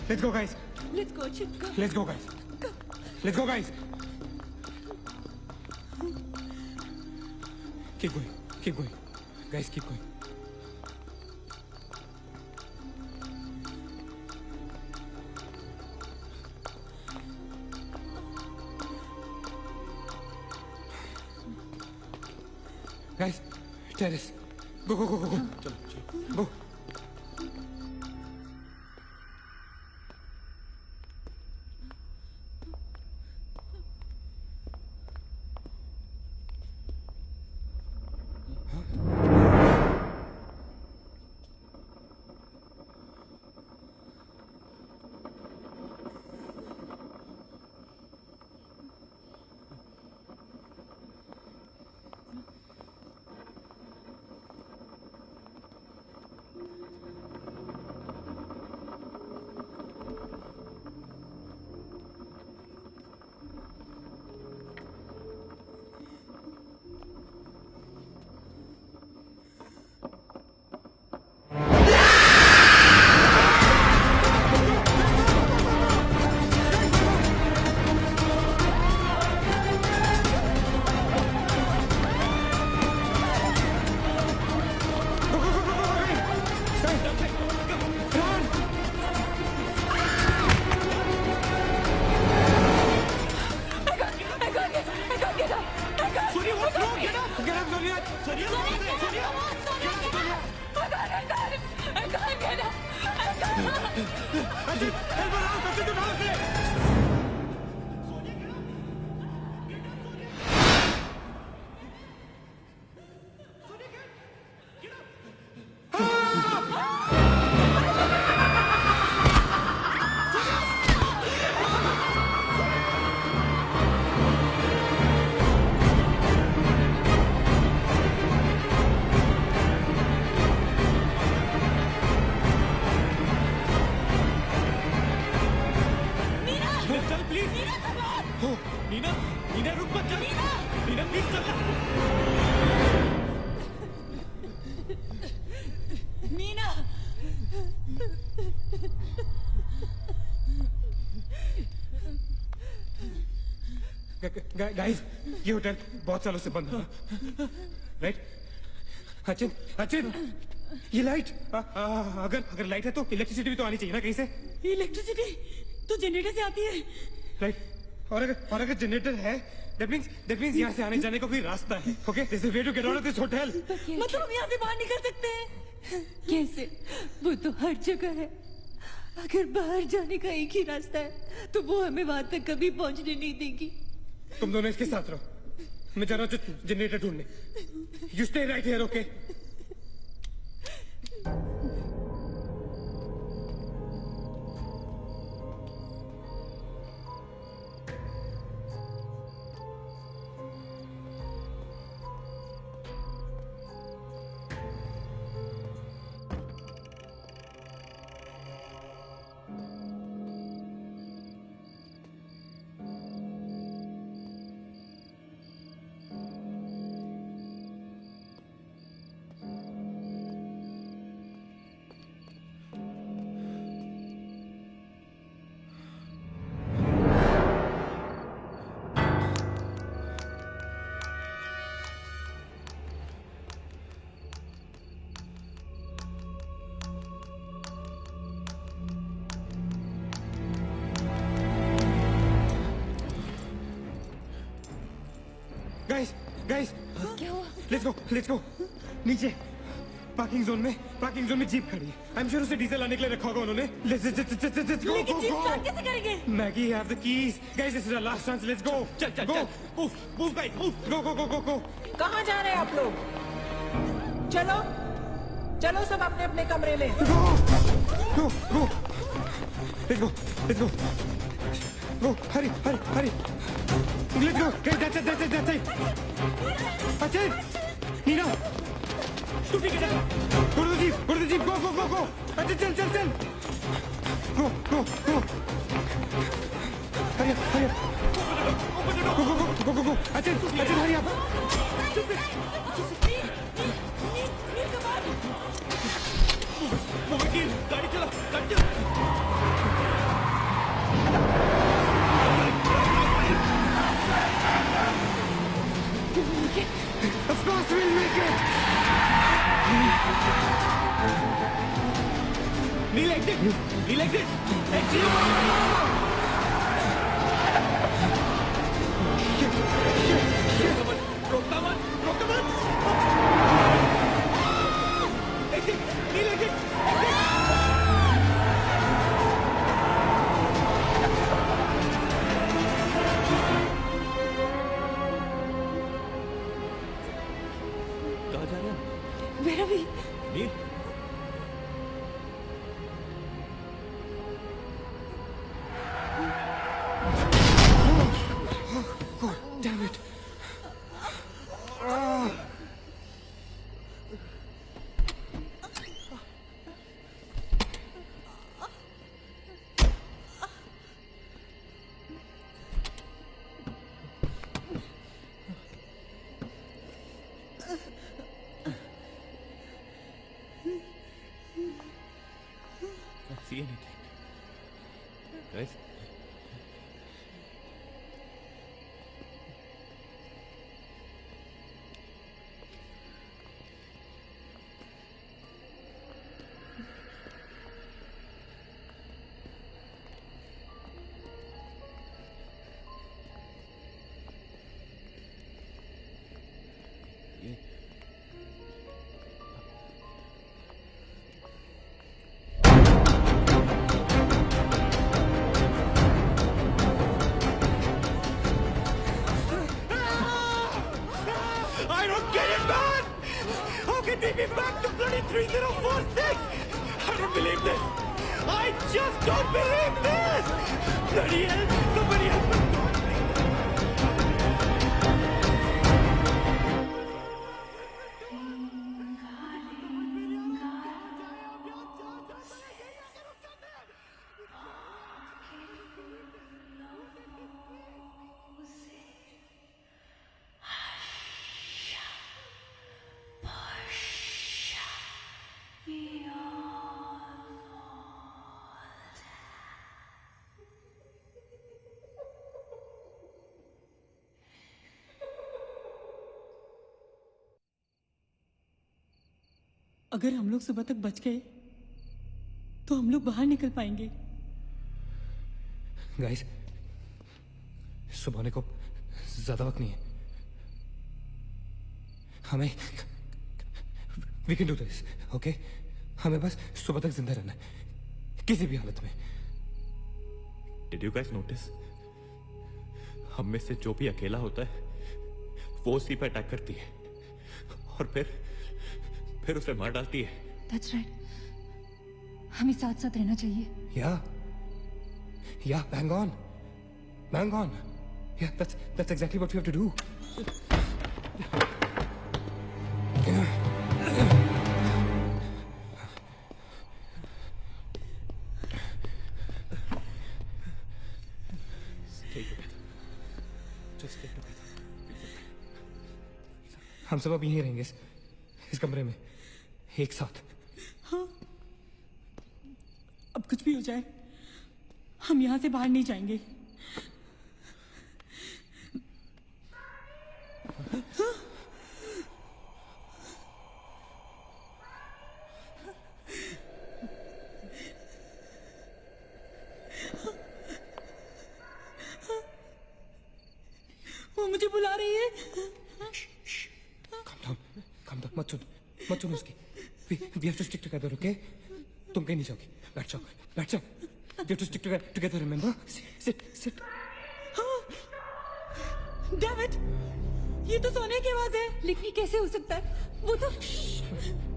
[SPEAKER 3] Let's go guys.
[SPEAKER 6] Let's go, Chip. Go.
[SPEAKER 3] Let's go guys. Let's go guys. Keep going. Guys, keep going. Guys, terrace. Go. चलो, go.
[SPEAKER 1] Neena रुक मत चल। Neena please चल।
[SPEAKER 6] मीना
[SPEAKER 3] गाइस, ये होटल बहुत सालों से बंद है, राइट? अचिन, ये लाइट अगर लाइट है तो इलेक्ट्रिसिटी भी तो आनी चाहिए ना कहीं से।
[SPEAKER 6] इलेक्ट्रिसिटी तो जनरेटर से आती है,
[SPEAKER 3] राइट? और अगर जनरेटर है that means यहाँ से आने जाने का कोई रास्ता है। Okay, there's a way to get out of this hotel.
[SPEAKER 6] मतलब हम यहाँ से बाहर निकल सकते हैं?
[SPEAKER 2] कैसे? वो तो हर जगह है। अगर बाहर जाने का एक ही रास्ता है तो वो हमें वहां तक कभी पहुंचने नहीं देगी।
[SPEAKER 3] तुम दोनों इसके साथ रहो, मैं जा रहा हूँ जनरेटर ढूंढने। You stay right here, okay? Guys,
[SPEAKER 6] क्या हुआ?
[SPEAKER 3] Let's go. नीचे पार्किंग जोन में जीप खड़ी है। आई एम श्योर उसे डीजल लाने के लिए रखा होगा उन्होंने। Let's go.
[SPEAKER 6] लेकिन जीप स्टार्ट कैसे करेंगे?
[SPEAKER 3] Maggie have the keys. Guys, this is our last chance. Let's go.
[SPEAKER 1] चल। Move guys, move.
[SPEAKER 3] गो।
[SPEAKER 10] कहाँ जा रहे हैं आप लोग? चलो सब अपने अपने कमरे में।
[SPEAKER 3] Go. Let's go. Hurry. Let's go. Guys, that's it. Achin! Nina!
[SPEAKER 1] तू भी कर
[SPEAKER 3] गुरुजी गो अच्छा चल गो अच्छा हरी आप
[SPEAKER 1] गाड़ी चला
[SPEAKER 3] Of course we'll make it.
[SPEAKER 1] Neil, exit! Exit! रोकता मत! Exit! Neil, exit! कहाँ जा रहे हैं?
[SPEAKER 2] मेरा भी
[SPEAKER 1] नील
[SPEAKER 3] Damn it.
[SPEAKER 1] Can't see anything. Guys? I don't get it, man! How can they be back to bloody 3046? I don't believe this! I just don't believe this! Bloody hell! Somebody help me!
[SPEAKER 2] अगर हम लोग सुबह तक बच गए तो हम लोग बाहर निकल पाएंगे।
[SPEAKER 3] गाइस सुबह होने को ज्यादा वक्त नहीं है। हमें we can do this, okay? हमें बस सुबह तक जिंदा रहना है किसी भी हालत में।
[SPEAKER 1] Did you guys notice? हम में से जो भी अकेला होता है वो उसी पर अटैक करती है और फिर उसे मार डालती है।
[SPEAKER 2] That's right. हमें साथ साथ रहना चाहिए।
[SPEAKER 3] Yeah, bang on. Yeah, that's exactly what we have to do.
[SPEAKER 1] Stay together. Just stay together.
[SPEAKER 3] हम सब अब यहीं रहेंगे इस कमरे में एक साथ।
[SPEAKER 2] हाँ, अब कुछ भी हो जाए हम यहाँ से बाहर नहीं जाएंगे। वो मुझे बुला रही है।
[SPEAKER 3] Calm down, मत सुन उसकी। We have to stick together, okay? तुम कहीं नहीं जाओगी। बैठ जाओ। We have to stick together, remember? Sit.
[SPEAKER 2] Damn it! ये तो सोने की आवाज है। लेकिन ये कैसे हो सकता है? वो तो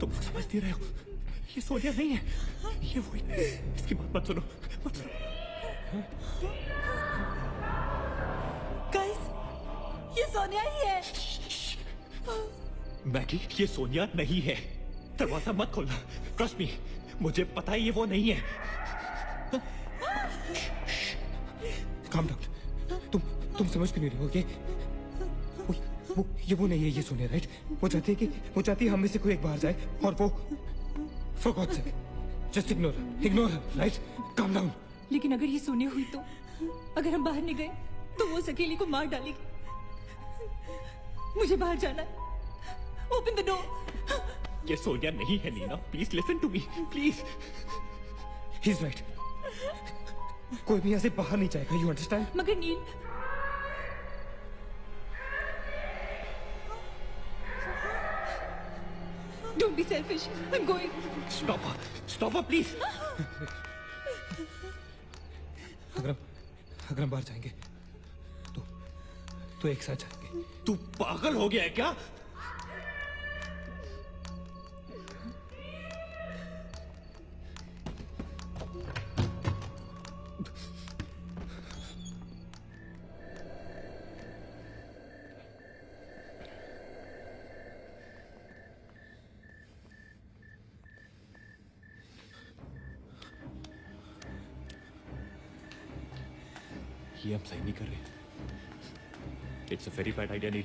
[SPEAKER 1] तुम समझती रहे हो, ये सोनिया नहीं है, ये वही। इसकी बात मत सुनो।
[SPEAKER 2] गाइस, ये सोनिया ही है।
[SPEAKER 1] मैगी, ये सोनिया नहीं है। दरवाजा मत खोलना, ट्रस्ट मी, मुझे पता है ये वो नहीं है।
[SPEAKER 3] काम डाउन, तुम समझ क्यों नहीं रहे हो? ये वो नहीं है, ये सोनिया, राइट? वो चाहती है हम में से कोई एक बाहर जाए और वो for God sake just ignore right? Calm down.
[SPEAKER 2] लेकिन अगर ये सोनिया हुई तो, अगर हम बाहर नहीं गए तो वो उस अकेली को मार डालेगी। मुझे बाहर जाना है। Open the door.
[SPEAKER 1] ये सोनिया नहीं है Neena, please listen to me, please.
[SPEAKER 3] He is right, कोई भी यहाँ से बाहर नहीं जाएगा, यू अंडरस्टैंड?
[SPEAKER 2] मगर नील, don't be selfish. I'm going.
[SPEAKER 1] Stop her, please.
[SPEAKER 3] अगर हम बाहर जाएंगे तो एक साथ जाएंगे।
[SPEAKER 1] तू पागल हो गया है क्या? ये हम सही नहीं कर रहे। It's a very bad idea Neel.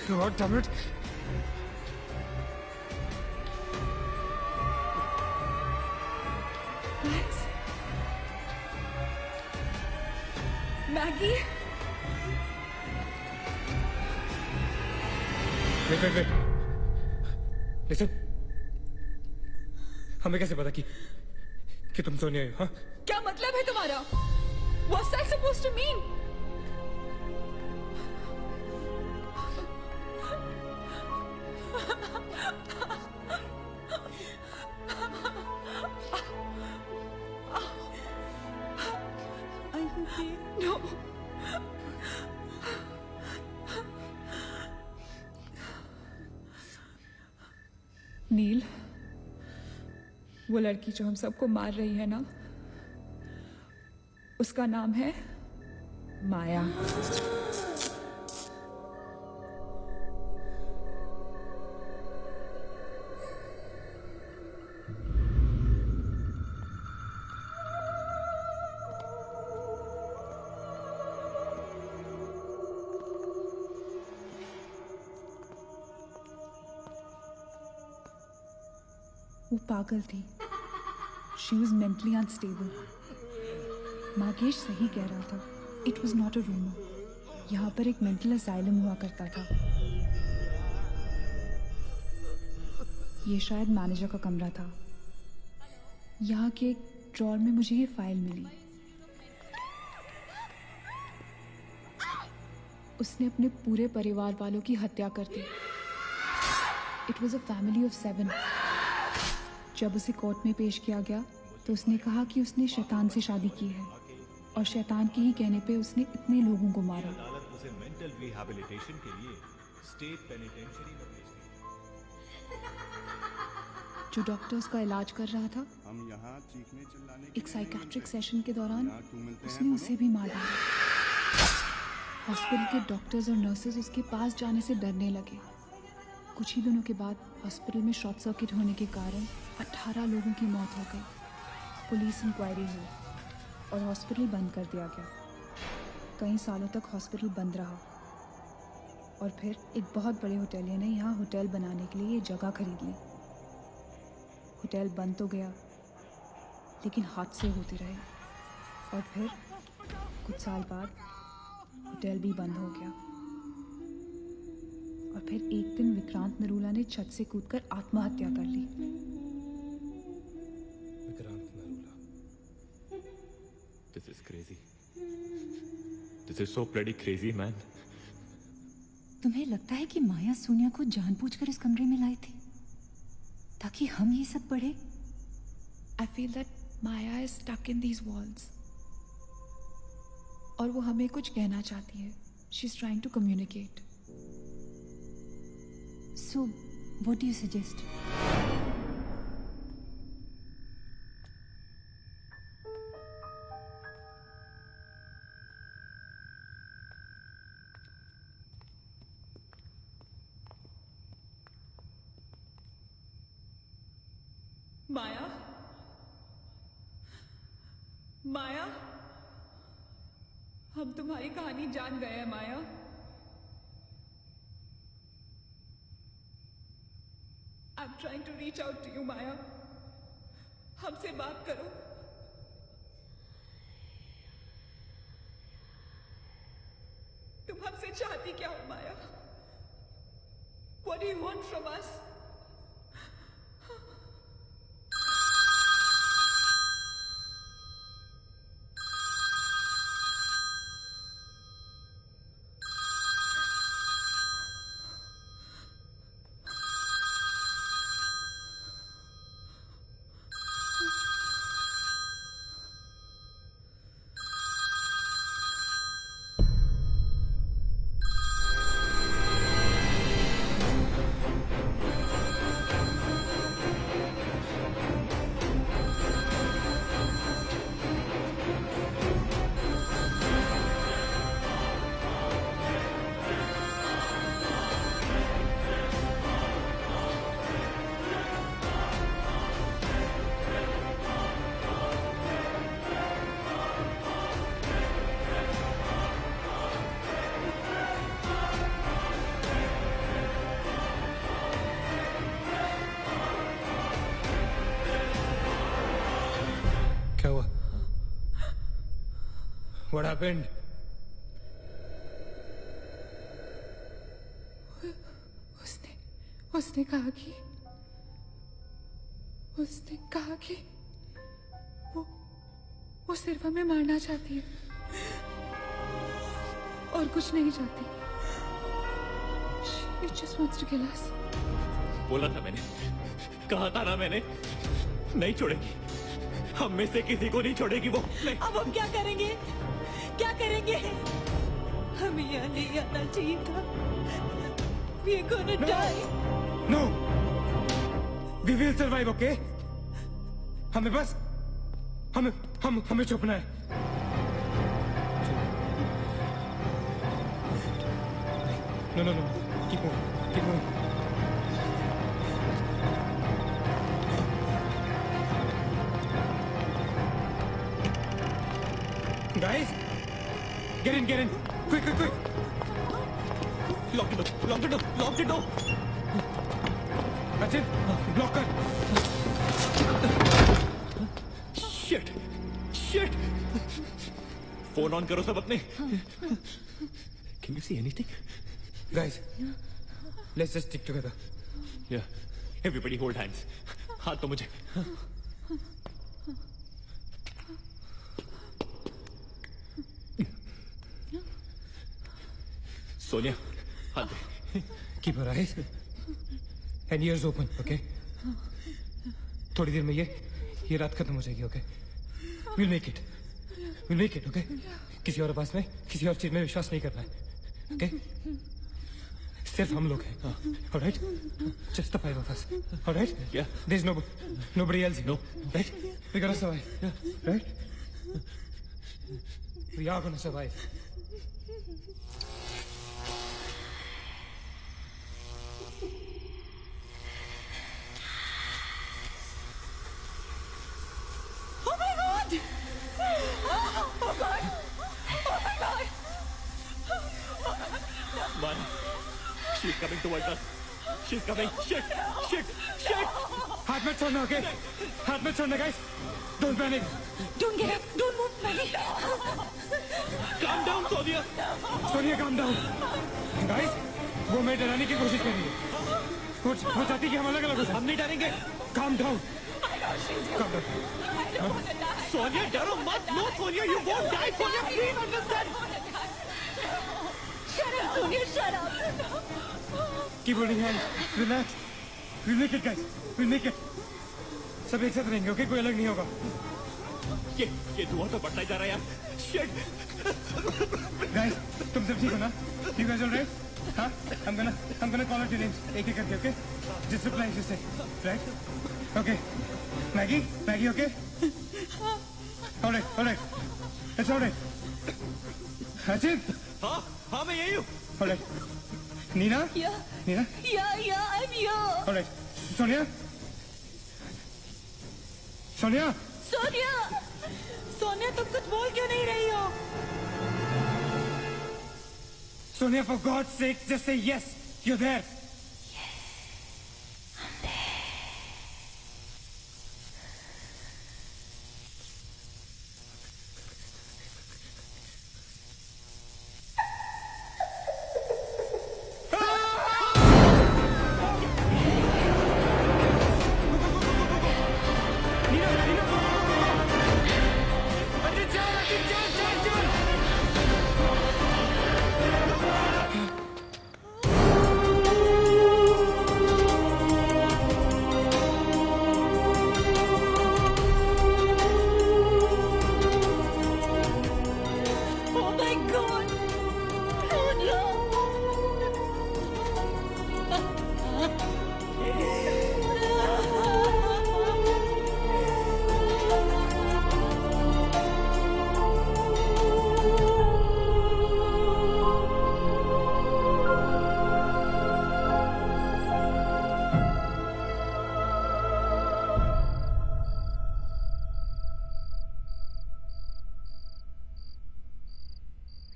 [SPEAKER 3] God damn it.
[SPEAKER 6] Maggie,
[SPEAKER 3] Wait. Listen. हमें कैसे पता कि तुम सोनिया हो? हाँ?
[SPEAKER 6] क्या मतलब है तुम्हारा? What's that supposed to mean? No. नील, वो लड़की जो हम सबको मार रही है ना, उसका नाम है माया। वो पागल थी। She was mentally unstable. Nagesh सही कह रहा था, it was not a rumour. यहाँ पर एक मेंटल असाइलम हुआ करता था। ये शायद मैनेजर का कमरा था। यहाँ के एक ड्रॉर में मुझे ये फाइल मिली। उसने अपने पूरे परिवार वालों की हत्या कर दी। It was a family of 7। जब उसे कोर्ट में पेश किया गया तो उसने कहा कि उसने शैतान से शादी की है और शैतान के ही कहने पे उसने इतने लोगों को मारा।
[SPEAKER 11] अदालत उसे मेंटल रिहैबिलिटेशन के लिए स्टेट पेनिटेंशियरी में भेज दी।
[SPEAKER 6] जो डॉक्टर उसका इलाज कर रहा था,
[SPEAKER 11] हम यहाँ चीखने चिल्लाने
[SPEAKER 6] एक साइकेट्रिक सेशन के दौरान उसने उसे भी मार डाला। हॉस्पिटल के डॉक्टर्स और नर्सेज उसके पास जाने से डरने लगे। कुछ ही दिनों के बाद हॉस्पिटल में शॉर्ट सर्किट होने के कारण 18 लोगों की मौत हो गई। पुलिस इंक्वायरी हुई और हॉस्पिटल बंद कर दिया गया। कई सालों तक हॉस्पिटल बंद रहा और फिर एक बहुत बड़े होटलियर ने यहाँ होटल बनाने के लिए ये जगह खरीद ली। होटल बंद तो गया, लेकिन हादसे होते रहे और फिर कुछ साल बाद होटल भी बंद हो गया। और फिर एक दिन विक्रांत नरूला ने छत से कूदकर आत्महत्या कर ली।
[SPEAKER 3] Vikrant Narula.
[SPEAKER 1] This is crazy. This is so bloody crazy, man.
[SPEAKER 2] तुम्हें लगता है कि माया सोनिया को जानबूझकर इस कमरे में लाई थी ताकि हम ये सब पढ़े?
[SPEAKER 6] I feel that Maya is stuck in these walls. और वो हमें कुछ कहना चाहती है। She's trying to communicate.
[SPEAKER 2] So, what do you suggest?
[SPEAKER 6] माया, माया, हम तुम्हारी कहानी जान गए हैं माया। I'm trying to reach out to you, माया। हमसे बात करो। तुम हमसे चाहती क्या हो माया? What do you want from us?
[SPEAKER 3] क्या हुआ? What happened?
[SPEAKER 6] उसने कहा कि वो सिर्फ हमें मारना चाहती है और कुछ नहीं चाहती। She just wants to kill us.
[SPEAKER 1] बोला था मैंने, कहा था ना मैंने, नहीं छोड़ेगी, हम में से किसी को नहीं छोड़ेगी वो। नहीं।
[SPEAKER 2] अब हम क्या करेंगे? क्या करेंगे? हमें यहाँ नहीं आना चाहिए था। We're gonna die.
[SPEAKER 3] No. We will survive, okay? हमें बस हमें छुपना है। No. Keep moving. Guys, get in. Quick.
[SPEAKER 1] Lock the door.
[SPEAKER 3] That's it. Block कर.
[SPEAKER 1] Shit. फोन ऑन करो सब अपने। Can you see anything?
[SPEAKER 3] Guys, let's just stick together.
[SPEAKER 1] Yeah. Everybody hold hands. हाथ तो मुझे। सोनिया, हाथ दे।
[SPEAKER 3] Keep your eyes and ears open, okay? थोड़ी देर में ये रात खत्म हो जाएगी, okay? We'll make it, okay? किसी और आवाज में, किसी और चीज में विश्वास नहीं करना है, okay? सिर्फ हम लोग हैं, all right? Just the five of us, all right?
[SPEAKER 1] Yeah.
[SPEAKER 3] There's nobody else here,
[SPEAKER 1] No.
[SPEAKER 3] right? We're gonna survive, right? We are gonna survive.
[SPEAKER 1] Man, she's coming towards us. She's coming. Shit.
[SPEAKER 3] हाथ मत छोड़ना, okay? हाथ मत छोड़ना, guys. Don't panic.
[SPEAKER 2] Don't get up. Don't move, Manny.
[SPEAKER 1] Calm down, Sonia.
[SPEAKER 3] Sonia, calm down. Guys, वो मैं डराने की कोशिश कर रही है। वो चाहती कि हम अलग हो जाएं।
[SPEAKER 1] हम नहीं डरेंगे।
[SPEAKER 3] Calm down. Calm down.
[SPEAKER 1] Sonia, डरो मत। No, Sonia, you won't die. Sonia, please understand.
[SPEAKER 2] Shut up, Sonia. Shut up.
[SPEAKER 3] Keep holding hands. Relax. We'll make it, guys. We'll make it. सब एक साथ रहेंगे, okay? कोई अलग नहीं होगा।
[SPEAKER 1] ये धुआं तो बढ़ता ही जा रहा है यार। Shit.
[SPEAKER 3] Guys, तुम सब ठीक हो ना? You guys all right? Huh? I'm gonna call out your names. एक एक करके, okay? Just reply, just say, right? Okay. Maggie, okay? All right. It's all right. Achit?
[SPEAKER 1] हाँ मैं यही हूँ.
[SPEAKER 3] All right. Nina?
[SPEAKER 2] Yeah.
[SPEAKER 3] Nina?
[SPEAKER 2] Yeah, I'm here.
[SPEAKER 3] All right. Sonia?
[SPEAKER 2] Sonia,
[SPEAKER 4] Sonia तुम कुछ बोल क्यों नहीं रही हो?
[SPEAKER 3] Sonia, for God's sake, just say yes. You're there.
[SPEAKER 2] Oh my God. Oh no.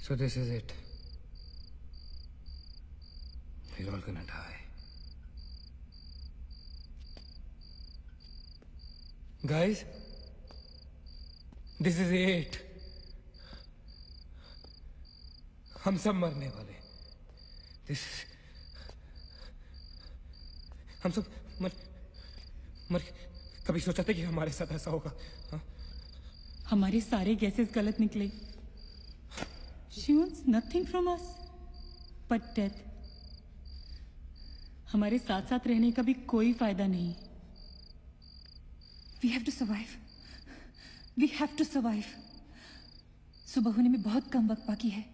[SPEAKER 3] So this is it. We're all gonna die. Guys, this is it. हम सब मरने वाले. This is... हम सब मर कभी सोचा था कि हमारे साथ ऐसा होगा? हाँ?
[SPEAKER 4] हमारे सारे गैसेस गलत निकले. She wants nothing from us but death. हमारे साथ साथ रहने का भी कोई फायदा नहीं.
[SPEAKER 2] We have to survive. We have to survive. सुबह होने में बहुत कम वक्त बाकी है.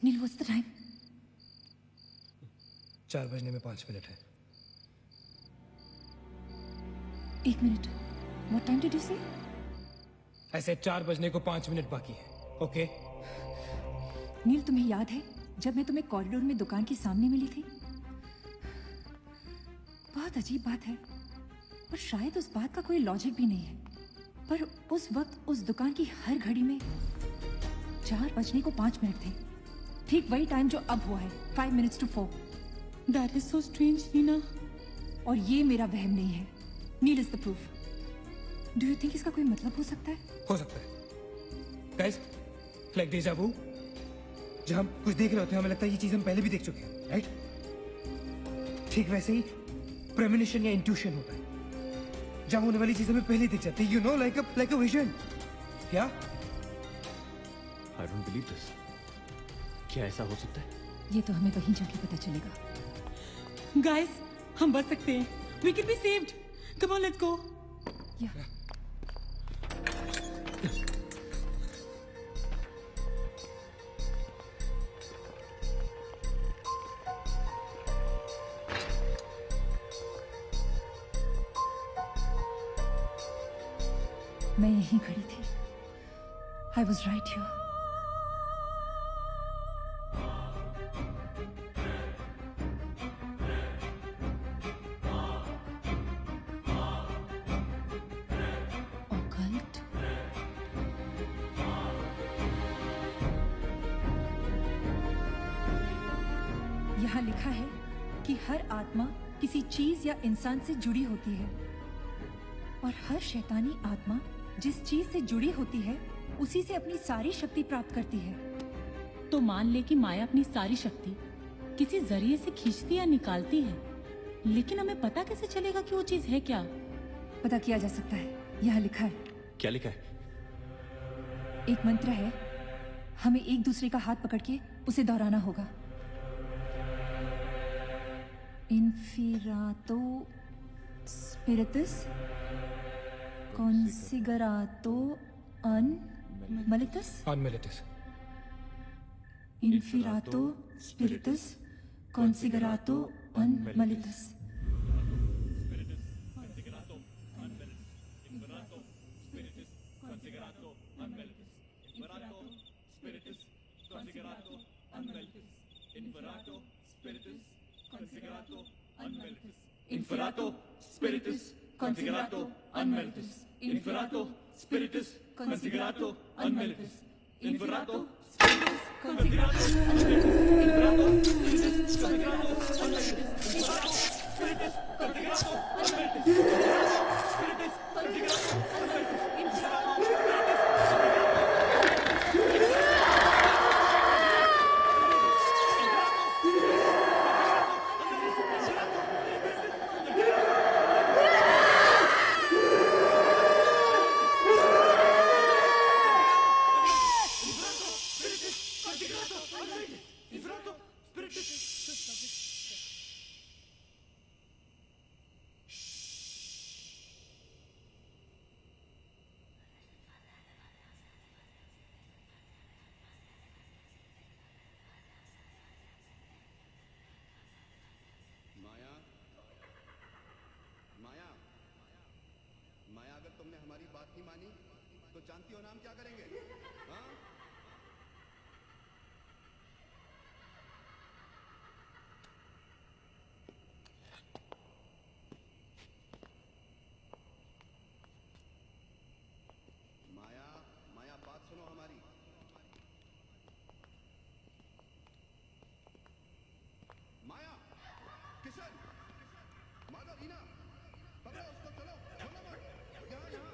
[SPEAKER 2] नील, what's the time?
[SPEAKER 3] 4 बजने में 5 मिनट है.
[SPEAKER 2] 1 minute. What time did you say?
[SPEAKER 3] ऐसे 4 बजने को 5 मिनट बाकी है. ओके?
[SPEAKER 2] नील, तुम्हें याद है जब मैं तुम्हें कॉरिडोर में दुकान के सामने मिली थी? बहुत अजीब बात है और शायद उस बात का कोई लॉजिक भी नहीं है, पर उस वक्त उस दुकान की हर घड़ी में 4 बजने को 5 मिनट थे. ठीक वही टाइम जो अब हुआ है, 5 minutes to 4.
[SPEAKER 4] That is so strange, Neena.
[SPEAKER 2] और ये मेरा वहम नहीं है. Neel is the proof. Do you think इसका कोई मतलब हो सकता है?
[SPEAKER 3] हो सकता है. Guys, like deja vu. जब हम कुछ देख रहे होते हैं हमें लगता है ये चीज हम पहले भी देख चुके हैं, राइट? ठीक वैसे ही प्रेमोनिशन या इंट्यूशन होता है. जब होने वाली चीज हमें पहले दिख जाती है, you know, like a vision. क्या?
[SPEAKER 1] I don't believe this. क्या ऐसा हो सकता है?
[SPEAKER 2] ये तो हमें वहीं जाके पता चलेगा.
[SPEAKER 4] Guys, हम बच सकते हैं. We can be saved. Come on, let's go.
[SPEAKER 2] Yeah. मैं यहीं खड़ी थी. I was right here. Occult. यहाँ लिखा है कि हर आत्मा किसी चीज या इंसान से जुड़ी होती है और हर शैतानी आत्मा जिस चीज से जुड़ी होती है उसी से अपनी सारी शक्ति प्राप्त करती है.
[SPEAKER 4] तो मान ले कि माया अपनी सारी शक्ति किसी जरिए से खींचती या निकालती है, लेकिन हमें पता कैसे चलेगा कि वो चीज है क्या?
[SPEAKER 2] पता किया जा सकता है. यहाँ लिखा है.
[SPEAKER 1] क्या लिखा है?
[SPEAKER 2] एक मंत्र है. हमें एक दूसरे का हाथ पकड़ के उसे दोहराना होगा. इन्फिरातो स्पिरिटस कॉन्सिगरातो अन mellitus. Inferato spiritus considerato unmalitus.
[SPEAKER 1] Inferato spiritus considerato unmelitus. Inferato spiritus considerato unmelitus. Inferato spiritus considerato unmelitus. Inferato spiritus considerato unmelitus. Inferato spiritus considerato unmelitus. Spiritus considerato unmelitus. Inferato
[SPEAKER 12] माया, अगर तुमने हमारी बात नहीं मानी तो जानती हो ना हम क्या करेंगे? हाँ? माया, माया बात सुनो हमारी। माया, किशन, माधव, रीना, पकड़ो उसको, चलो, छोड़ो मत, यहाँ यहाँ।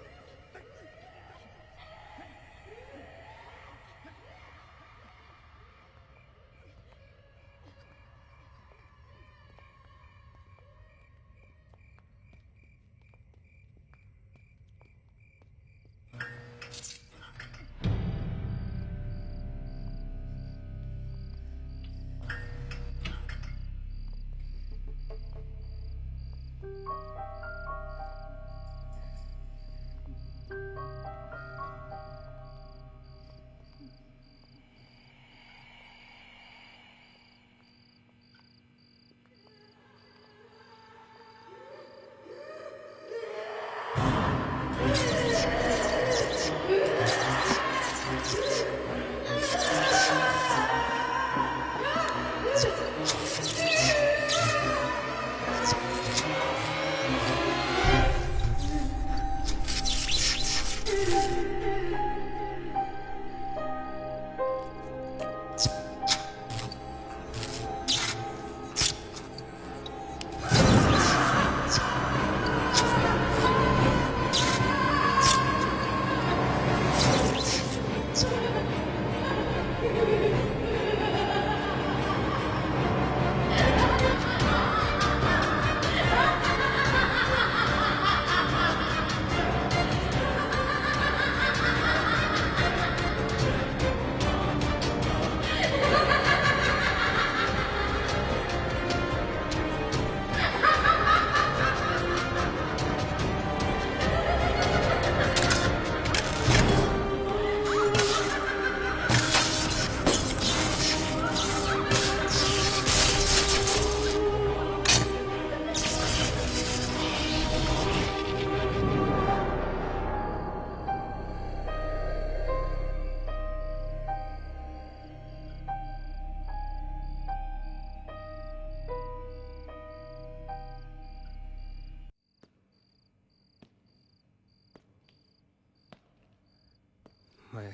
[SPEAKER 3] माया,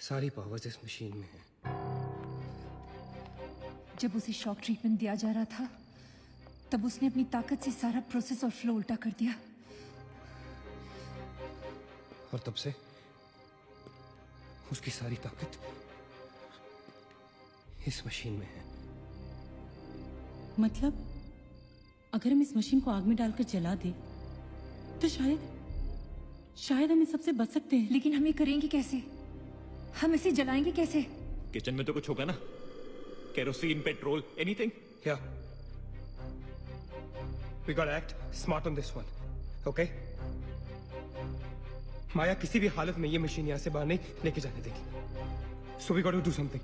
[SPEAKER 3] सारी पावर्स इस मशीन में है।
[SPEAKER 2] जब उसे शॉक ट्रीटमेंट दिया जा रहा था तब उसने अपनी ताकत से सारा प्रोसेस और फ्लो उल्टा कर दिया।
[SPEAKER 3] और तब से उसकी सारी ताकत इस मशीन में है।
[SPEAKER 4] मतलब अगर हम इस मशीन को आग में डालकर जला दें तो शायद हम इस सबसे बच सकते हैं।
[SPEAKER 2] लेकिन हम ये करेंगे कैसे? हम इसे जलाएंगे कैसे?
[SPEAKER 1] किचन में तो कुछ होगा ना? Kerosene, petrol, anything?
[SPEAKER 3] Yeah. We gotta act smart on this one. Okay? माया किसी भी हालत में ये मशीन यहाँ से बाहर नहीं लेके जाने देगी। So we got to do something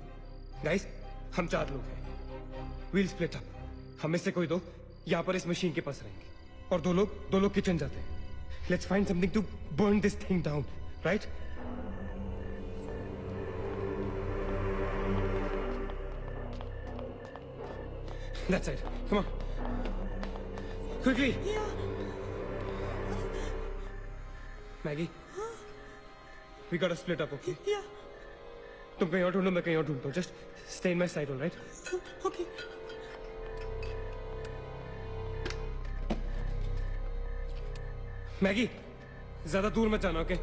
[SPEAKER 3] guys. हम 4 लोग हैं, वील स्प्लिट अप। हम में से कोई 2 यहाँ पर इस मशीन के पास रहेंगे और 2 लोग किचन जाते हैं। Let's find something to burn this thing down, right? That side. Come on. Quickly. Maggie. We gotta split up, okay?
[SPEAKER 10] Yeah.
[SPEAKER 3] तुम कहीं और ढूंढो, मैं कहीं और ढूंढता हूँ. Just stay in my side, all right?
[SPEAKER 10] Okay.
[SPEAKER 3] Maggie, ज्यादा दूर मत जाना, okay?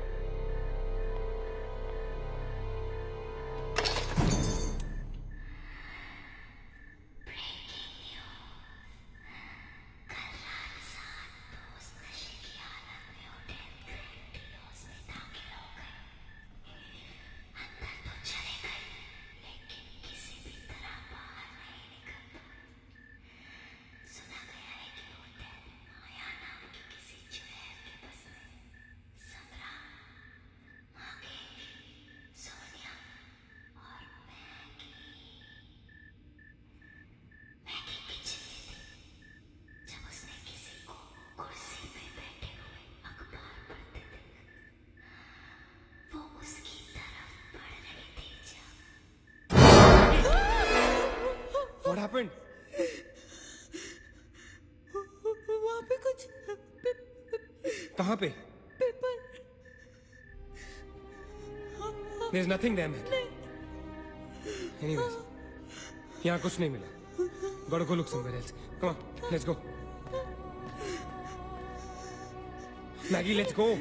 [SPEAKER 3] What happened?
[SPEAKER 10] वहाँ पे कुछ
[SPEAKER 3] कहाँ पे?
[SPEAKER 10] Paper.
[SPEAKER 3] There's nothing there, man. Anyways, यहाँ कुछ नहीं मिला. Gotta go look somewhere else. Come on, let's go. Maggie, let's go.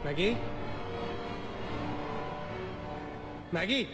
[SPEAKER 3] Maggie? Maggie?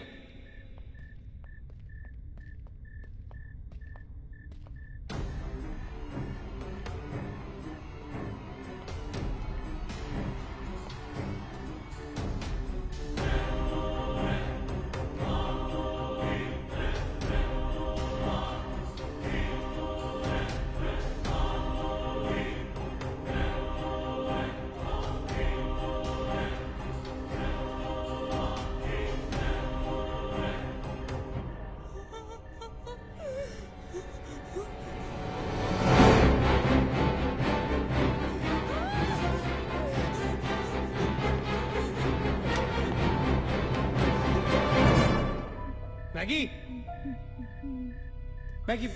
[SPEAKER 3] Maggie? Maggie?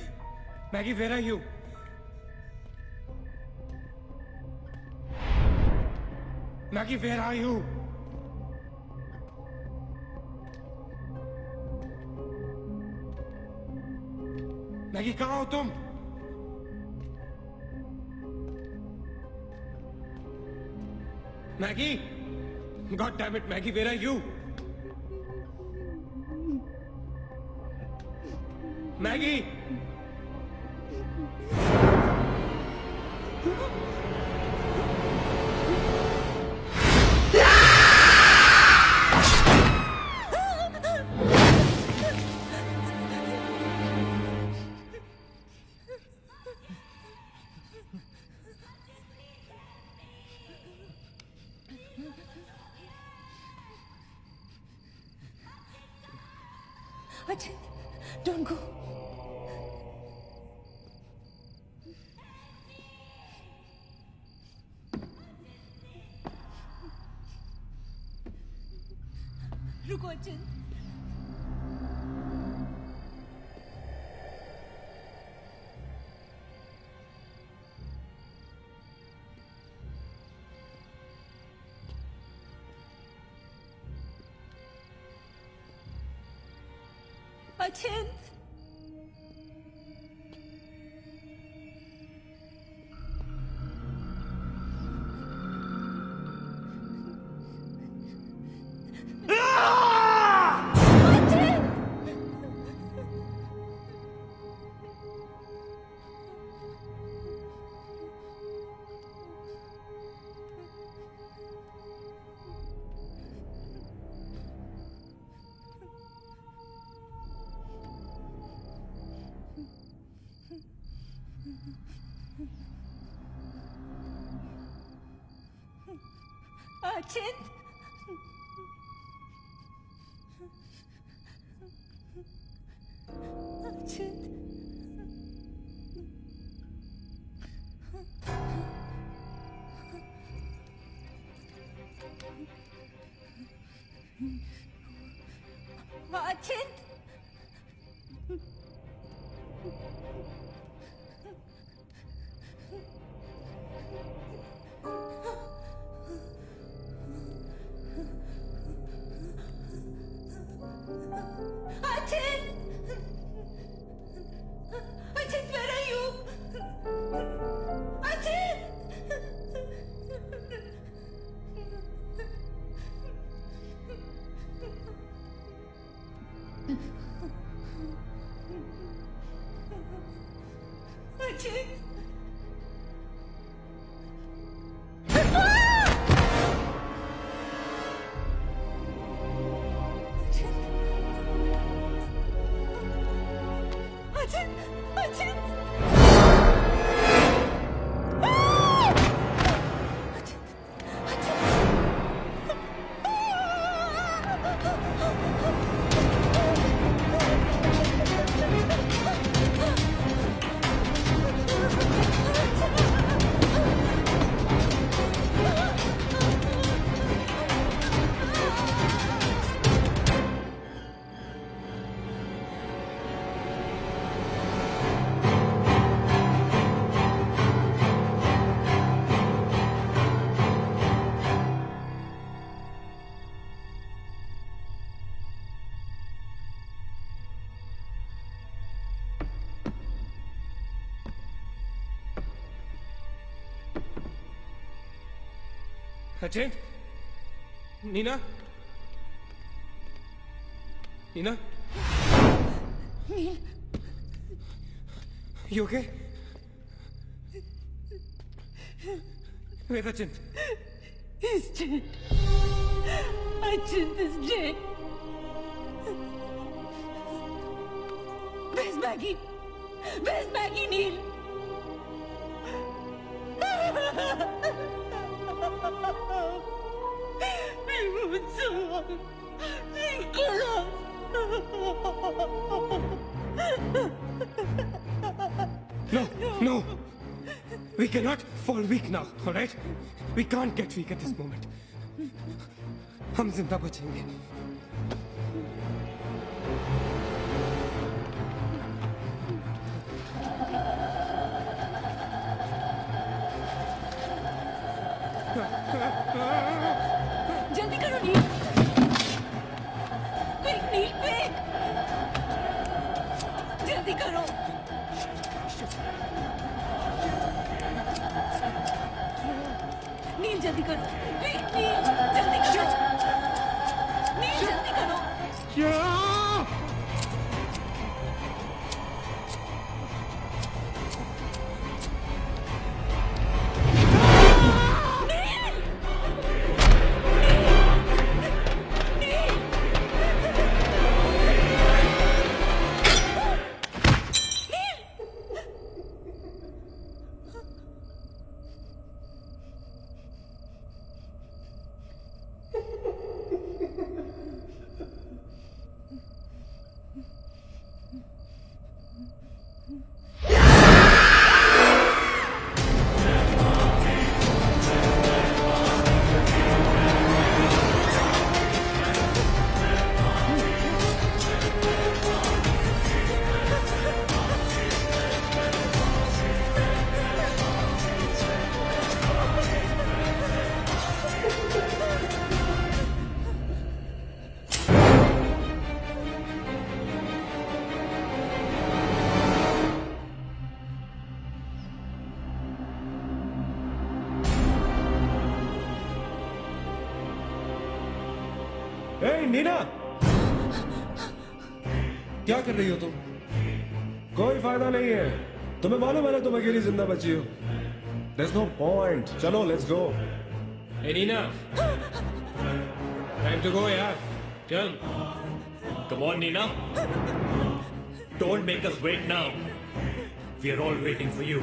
[SPEAKER 3] Maggie, where are you? Maggie, where are you? Maggie, कहाँ हो तुम? Maggie? God damn it, Maggie, where are you? Maggie!
[SPEAKER 2] Ajay, don't go.
[SPEAKER 4] रुको अचिंत।
[SPEAKER 2] अचिंत।
[SPEAKER 10] अचिंत अचिंत अचिंत Achint, where are you? Achint! Achint! Achint! Achint!
[SPEAKER 3] अचिंत Neena Neena
[SPEAKER 10] Neil,
[SPEAKER 3] you okay? Where's Achint?
[SPEAKER 10] he's dead. Achint is dead. Where's Maggie? Where's Maggie, Neil? We moved so long. She killed us.
[SPEAKER 3] No, no. We cannot fall weak now, all right? We can't get weak at this moment. हम जिंदा बचेंगे.
[SPEAKER 10] जल्दी करो नील. Quick, Neil, quick. जल्दी करो. नील जल्दी करो. Quick, Neil, जल्दी करो. नील जल्दी करो.
[SPEAKER 8] ए नीना, क्या कर रही हो तुम? कोई फायदा नहीं है. तुम्हें मालूम है ना तुम अकेली जिंदा बची हो. There's no point. चलो, let's go.
[SPEAKER 3] Hey Nina, time to go यार. चल.
[SPEAKER 1] Come on, Nina. Don't make us wait now. We are all waiting for you.